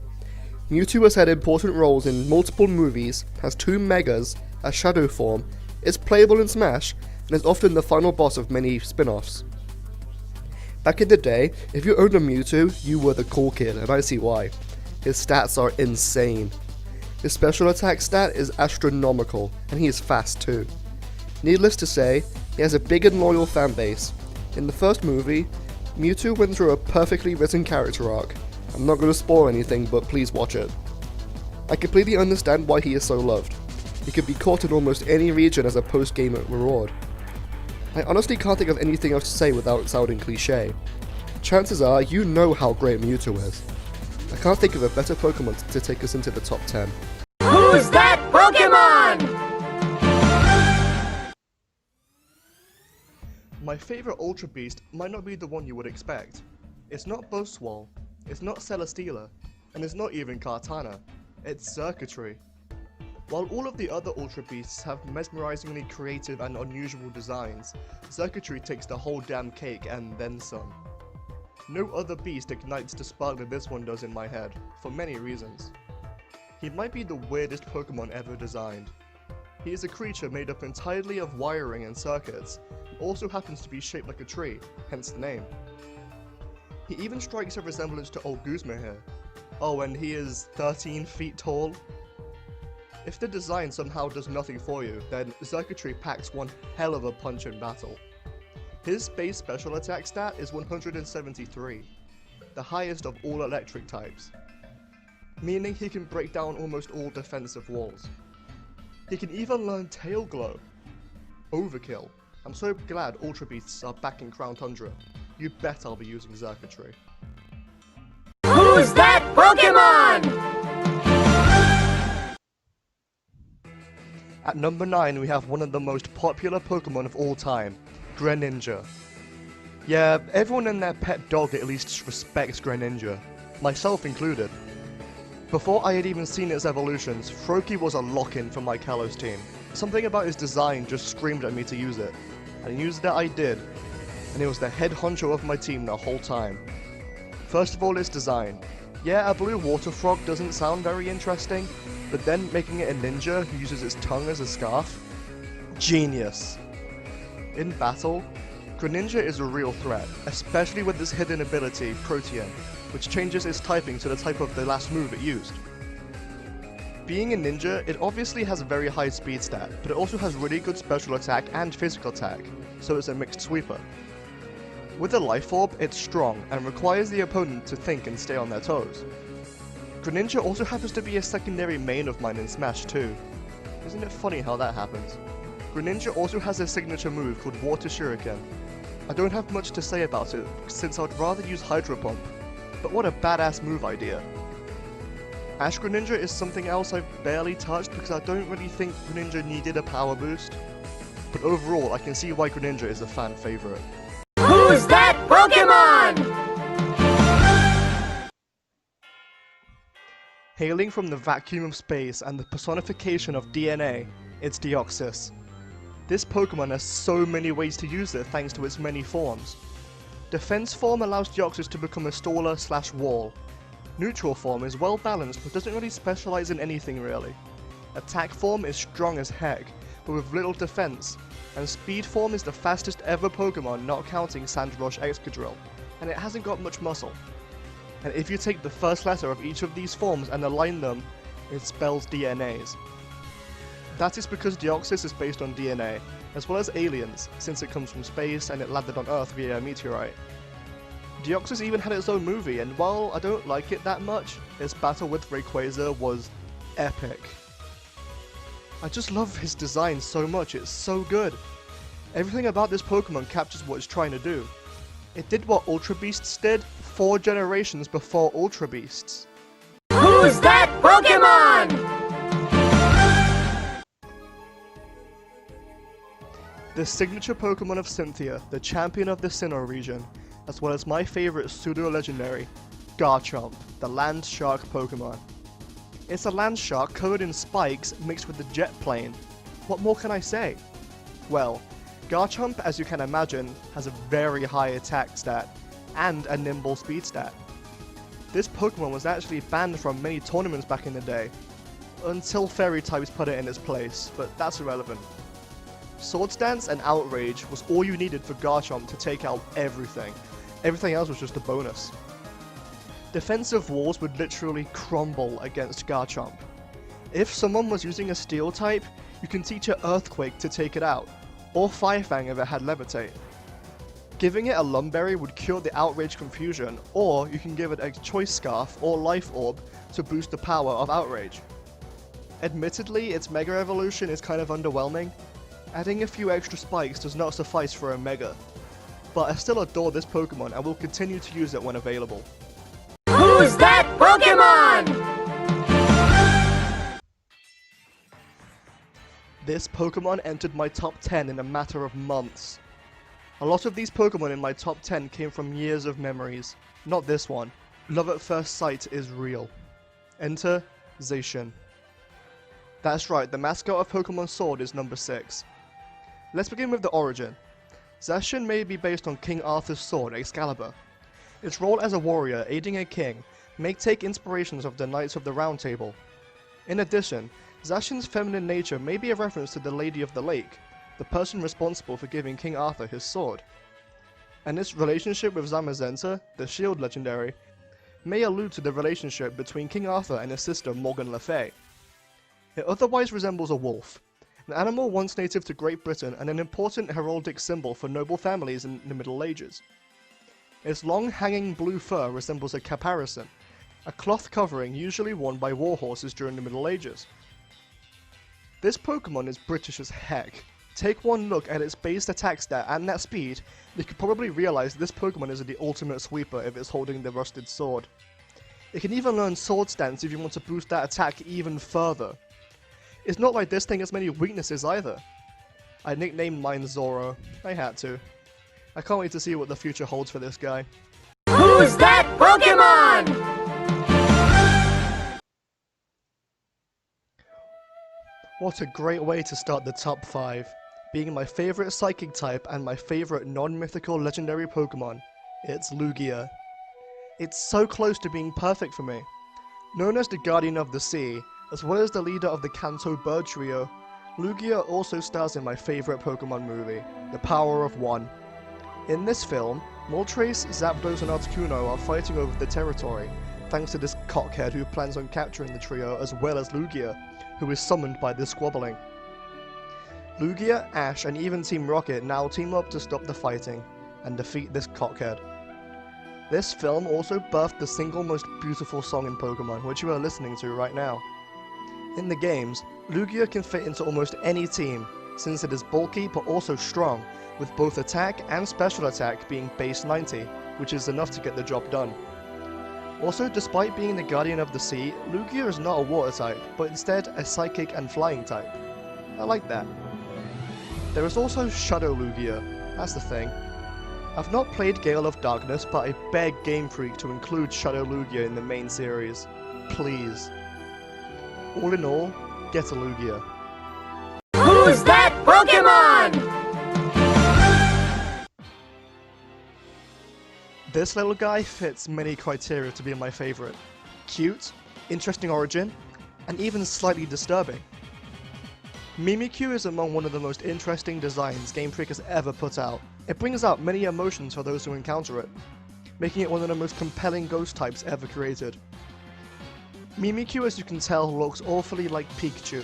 Mewtwo has had important roles in multiple movies, has 2 Megas, a Shadow form, is playable in Smash, and is often the final boss of many spin-offs. Back in the day, if you owned a Mewtwo, you were the cool kid, and I see why. His stats are insane. His special attack stat is astronomical, and he is fast too. Needless to say, he has a big and loyal fan base. In the first movie, Mewtwo went through a perfectly written character arc. I'm not going to spoil anything, but please watch it. I completely understand why he is so loved. He can be caught in almost any region as a post-game reward. I honestly can't think of anything else to say without sounding cliche. Chances are you know how great Mewtwo is. I can't think of a better Pokemon to take us into the top 10. Who's that Pokemon? My favourite Ultra Beast might not be the one you would expect. It's not Buzzwole, it's not Celesteela, and it's not even Kartana. It's Circuitry. While all of the other Ultra Beasts have mesmerizingly creative and unusual designs, Circuitry takes the whole damn cake and then some. No other beast ignites the spark that this one does in my head, for many reasons. He might be the weirdest Pokemon ever designed. He is a creature made up entirely of wiring and circuits, and also happens to be shaped like a tree, hence the name. He even strikes a resemblance to old Guzma here. Oh, and he is 13 feet tall? If the design somehow does nothing for you, then Xurkitree packs one hell of a punch in battle. His base special attack stat is 173, the highest of all electric types, meaning he can break down almost all defensive walls. He can even learn Tail Glow. Overkill. I'm so glad Ultra Beasts are back in Crown Tundra. You bet I'll be using Xurkitree. Who's that Pokemon? At number 9 we have one of the most popular Pokemon of all time, Greninja. Yeah, everyone and their pet dog at least respects Greninja, myself included. Before I had even seen its evolutions, Froakie was a lock-in for my Kalos team. Something about his design just screamed at me to use it, and used it I did, and it was the head honcho of my team the whole time. First of all, its design. Yeah, a blue water frog doesn't sound very interesting, but then making it a ninja who uses its tongue as a scarf? Genius! In battle, Greninja is a real threat, especially with its hidden ability, Protean, which changes its typing to the type of the last move it used. Being a ninja, it obviously has a very high speed stat, but it also has really good special attack and physical attack, so it's a mixed sweeper. With a Life Orb, it's strong, and requires the opponent to think and stay on their toes. Greninja also happens to be a secondary main of mine in Smash too. Isn't it funny how that happens? Greninja also has a signature move called Water Shuriken. I don't have much to say about it, since I'd rather use Hydro Pump, but what a badass move idea. Ash Greninja is something else I've barely touched because I don't really think Greninja needed a power boost, but overall I can see why Greninja is a fan favourite. Who's that Pokemon? Hailing from the vacuum of space and the personification of DNA, it's Deoxys. This Pokemon has so many ways to use it thanks to its many forms. Defense form allows Deoxys to become a staller/wall. Neutral form is well balanced but doesn't really specialize in anything really. Attack form is strong as heck, but with little defense, and speed form is the fastest ever Pokemon not counting Sandroche Excadrill, and it hasn't got much muscle. And if you take the first letter of each of these forms and align them, it spells DNAs. That is because Deoxys is based on DNA, as well as aliens, since it comes from space and it landed on Earth via a meteorite. Deoxys even had its own movie, and while I don't like it that much, its battle with Rayquaza was epic. I just love his design so much, it's so good. Everything about this Pokemon captures what it's trying to do. It did what Ultra Beasts did 4 generations before Ultra Beasts. Who's that Pokemon? The signature Pokemon of Cynthia, the champion of the Sinnoh region, as well as my favorite pseudo-legendary, Garchomp, the land shark Pokemon. It's a land shark covered in spikes mixed with the jet plane. What more can I say? Well, Garchomp, as you can imagine, has a very high attack stat, and a nimble speed stat. This Pokemon was actually banned from many tournaments back in the day, until Fairy types put it in its place, but that's irrelevant. Swords Dance and Outrage was all you needed for Garchomp to take out everything. Everything else was just a bonus. Defensive walls would literally crumble against Garchomp. If someone was using a Steel type, you can teach it Earthquake to take it out, or Fire Fang if it had Levitate. Giving it a Lumberry would cure the Outrage confusion, or you can give it a Choice Scarf or Life Orb to boost the power of Outrage. Admittedly, its Mega Evolution is kind of underwhelming. Adding a few extra spikes does not suffice for a Mega, but I still adore this Pokemon and will continue to use it when available. Who's that Pokemon? This Pokemon entered my top 10 in a matter of months. A lot of these Pokemon in my top 10 came from years of memories. Not this one. Love at first sight is real. Enter Zacian. That's right, the mascot of Pokemon Sword is number 6. Let's begin with the origin. Zacian may be based on King Arthur's sword, Excalibur. Its role as a warrior aiding a king may take inspirations of the Knights of the Round Table. In addition, Zacian's feminine nature may be a reference to the Lady of the Lake, the person responsible for giving King Arthur his sword. And this relationship with Zamazenta, the shield legendary, may allude to the relationship between King Arthur and his sister Morgan Le Fay. It otherwise resembles a wolf, an animal once native to Great Britain and an important heraldic symbol for noble families in the Middle Ages. Its long hanging blue fur resembles a caparison, a cloth covering usually worn by warhorses during the Middle Ages. This Pokemon is British as heck. Take one look at its base attack stat and that speed, you could probably realize this Pokemon is the ultimate sweeper if it's holding the rusted sword. It can even learn Sword Stance if you want to boost that attack even further. It's not like this thing has many weaknesses either. I nicknamed mine Zoro. I had to. I can't wait to see what the future holds for this guy. Who's that Pokemon? What a great way to start the top 5, being my favorite Psychic type and my favorite non-mythical legendary Pokemon. It's Lugia. It's so close to being perfect for me. Known as the Guardian of the Sea, as well as the leader of the Kanto bird trio, Lugia also stars in my favorite Pokemon movie, The Power of One. In this film, Moltres, Zapdos and Articuno are fighting over the territory, thanks to this cockhead who plans on capturing the trio as well as Lugia, who is summoned by this squabbling. Lugia, Ash and even Team Rocket now team up to stop the fighting and defeat this cockhead. This film also birthed the single most beautiful song in Pokemon, which you are listening to right now. In the games, Lugia can fit into almost any team, since it is bulky but also strong, with both attack and special attack being base 90, which is enough to get the job done. Also, despite being the Guardian of the Sea, Lugia is not a water type, but instead a Psychic and Flying type. I like that. There is also Shadow Lugia, that's the thing. I've not played Gale of Darkness, but I beg Game Freak to include Shadow Lugia in the main series. Please. All in all, get a Lugia. Who's that Pokemon? This little guy fits many criteria to be my favorite. Cute, interesting origin, and even slightly disturbing. Mimikyu is among one of the most interesting designs Game Freak has ever put out. It brings out many emotions for those who encounter it, making it one of the most compelling ghost types ever created. Mimikyu, as you can tell, looks awfully like Pikachu.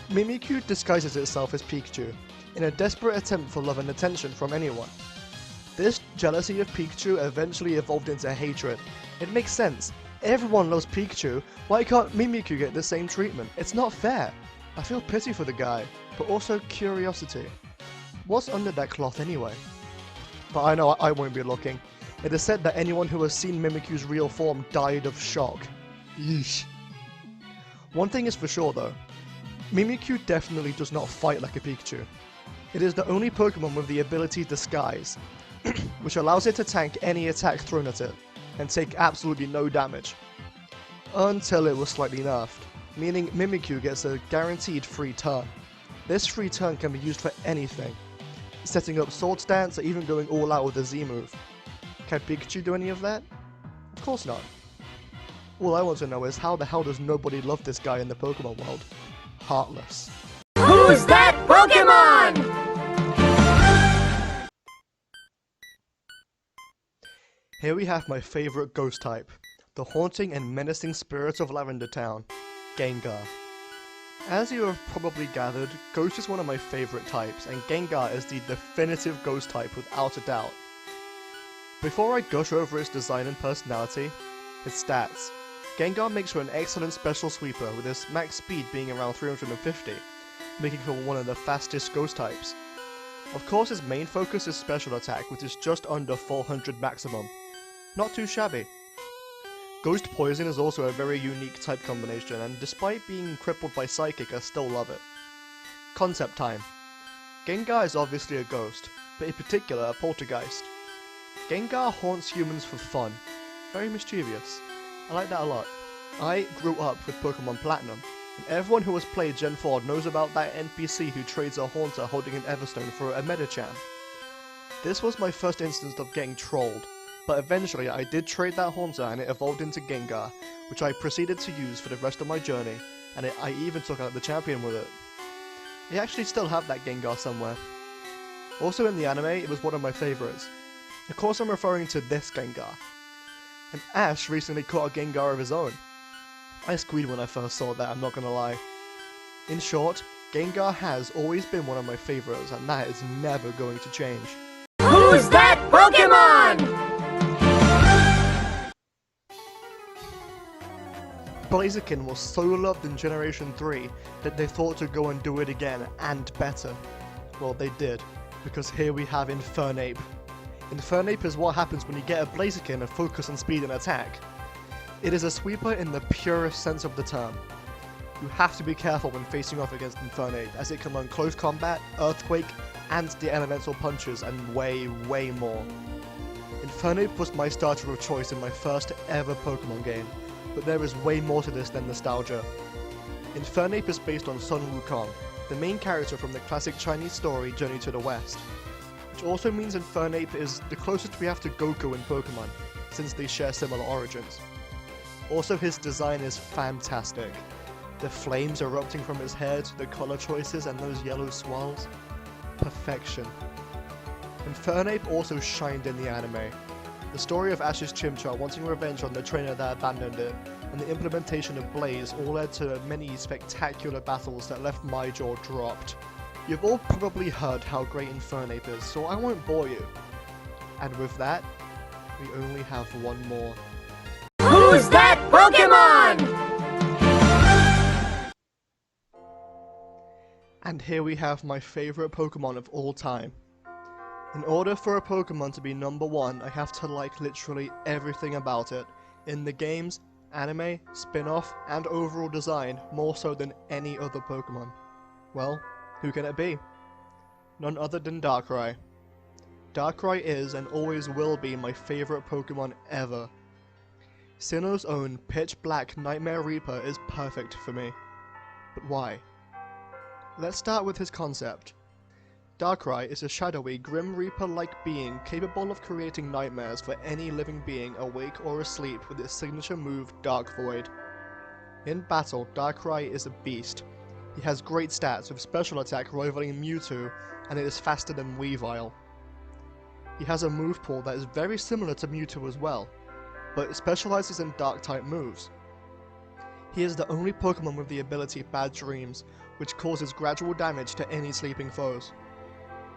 Mimikyu disguises itself as Pikachu, in a desperate attempt for love and attention from anyone. This jealousy of Pikachu eventually evolved into hatred. It makes sense. Everyone loves Pikachu, why can't Mimikyu get the same treatment? It's not fair. I feel pity for the guy, but also curiosity. What's under that cloth anyway? But I know I won't be looking. It is said that anyone who has seen Mimikyu's real form died of shock. Yeesh. One thing is for sure though, Mimikyu definitely does not fight like a Pikachu. It is the only Pokemon with the ability Disguise, which allows it to tank any attack thrown at it, and take absolutely no damage. Until it was slightly nerfed, meaning Mimikyu gets a guaranteed free turn. This free turn can be used for anything, setting up Sword Stance or even going all out with a Z move. Can Pikachu do any of that? Of course not. All I want to know is how the hell does nobody love this guy in the Pokemon world? Heartless. Who's that Pokemon? Here we have my favorite ghost type, the haunting and menacing spirit of Lavender Town, Gengar. As you have probably gathered, Ghost is one of my favorite types, and Gengar is the definitive ghost type without a doubt. Before I gush over its design and personality, its stats, Gengar makes for an excellent special sweeper with his max speed being around 350, making for one of the fastest ghost types. Of course his main focus is special attack, which is just under 400 maximum. Not too shabby. Ghost Poison is also a very unique type combination, and despite being crippled by Psychic, I still love it. Concept time. Gengar is obviously a ghost, but in particular a poltergeist. Gengar haunts humans for fun. Very mischievous. I like that a lot. I grew up with Pokemon Platinum, and everyone who has played Gen 4 knows about that NPC who trades a Haunter holding an Everstone for a Medicham. This was my first instance of getting trolled, but eventually I did trade that Haunter and it evolved into Gengar, which I proceeded to use for the rest of my journey, and I even took out the champion with it. I actually still have that Gengar somewhere. Also in the anime, it was one of my favourites. Of course I'm referring to this Gengar. And Ash recently caught a Gengar of his own. I squealed when I first saw that, I'm not gonna lie. In short, Gengar has always been one of my favourites, and that is never going to change. Who's that Pokemon? Blaziken was so loved in Generation 3 that they thought to go and do it again, and better. Well, they did, because here we have Infernape. Infernape is what happens when you get a Blaziken of focus on speed and attack. It is a sweeper in the purest sense of the term. You have to be careful when facing off against Infernape, as it can learn Close Combat, Earthquake, and the Elemental Punches, and way more. Infernape was my starter of choice in my first ever Pokemon game, but there is way more to this than nostalgia. Infernape is based on Sun Wukong, the main character from the classic Chinese story Journey to the West, which also means Infernape is the closest we have to Goku in Pokemon, since they share similar origins. Also, his design is fantastic. The flames erupting from his head, the color choices, and those yellow swirls. Perfection. Infernape also shined in the anime. The story of Ash's Chimchar wanting revenge on the trainer that abandoned it, and the implementation of Blaze all led to many spectacular battles that left my jaw dropped. You've all probably heard how great Infernape is, so I won't bore you. And with that, we only have one more. Who's that Pokemon? And here we have my favorite Pokemon of all time. In order for a Pokemon to be number one, I have to like literally everything about it, in the games, anime, spin-off, and overall design, more so than any other Pokemon. Well, who can it be? None other than Darkrai. Darkrai is and always will be my favorite Pokemon ever. Sinnoh's own pitch black Nightmare Reaper is perfect for me. But why? Let's start with his concept. Darkrai is a shadowy, Grim Reaper-like being capable of creating nightmares for any living being awake or asleep with its signature move, Dark Void. In battle, Darkrai is a beast. He has great stats with special attack rivaling Mewtwo, and it is faster than Weavile. He has a move pool that is very similar to Mewtwo as well, but it specializes in Dark-type moves. He is the only Pokemon with the ability Bad Dreams, which causes gradual damage to any sleeping foes.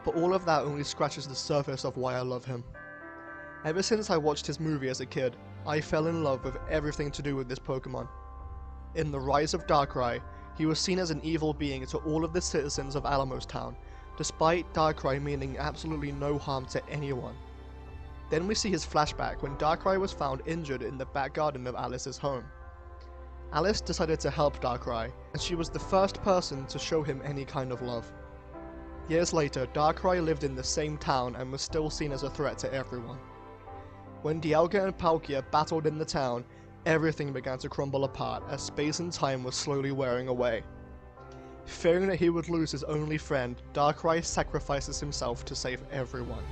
But all of that only scratches the surface of why I love him. Ever since I watched his movie as a kid, I fell in love with everything to do with this Pokemon. In The Rise of Darkrai, he was seen as an evil being to all of the citizens of Alamos Town, despite Darkrai meaning absolutely no harm to anyone. Then we see his flashback when Darkrai was found injured in the back garden of Alice's home. Alice decided to help Darkrai, and she was the first person to show him any kind of love. Years later, Darkrai lived in the same town and was still seen as a threat to everyone. When Dialga and Palkia battled in the town, everything began to crumble apart as space and time was slowly wearing away. Fearing that he would lose his only friend, Darkrai sacrifices himself to save everyone.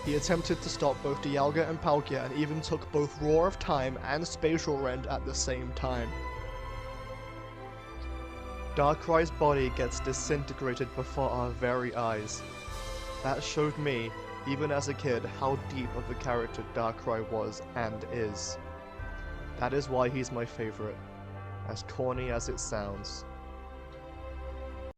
He attempted to stop both Dialga and Palkia and even took both Roar of Time and Spatial Rend at the same time. Darkrai's body gets disintegrated before our very eyes. That showed me, even as a kid, how deep of a character Darkrai was and is. That is why he's my favorite, as corny as it sounds.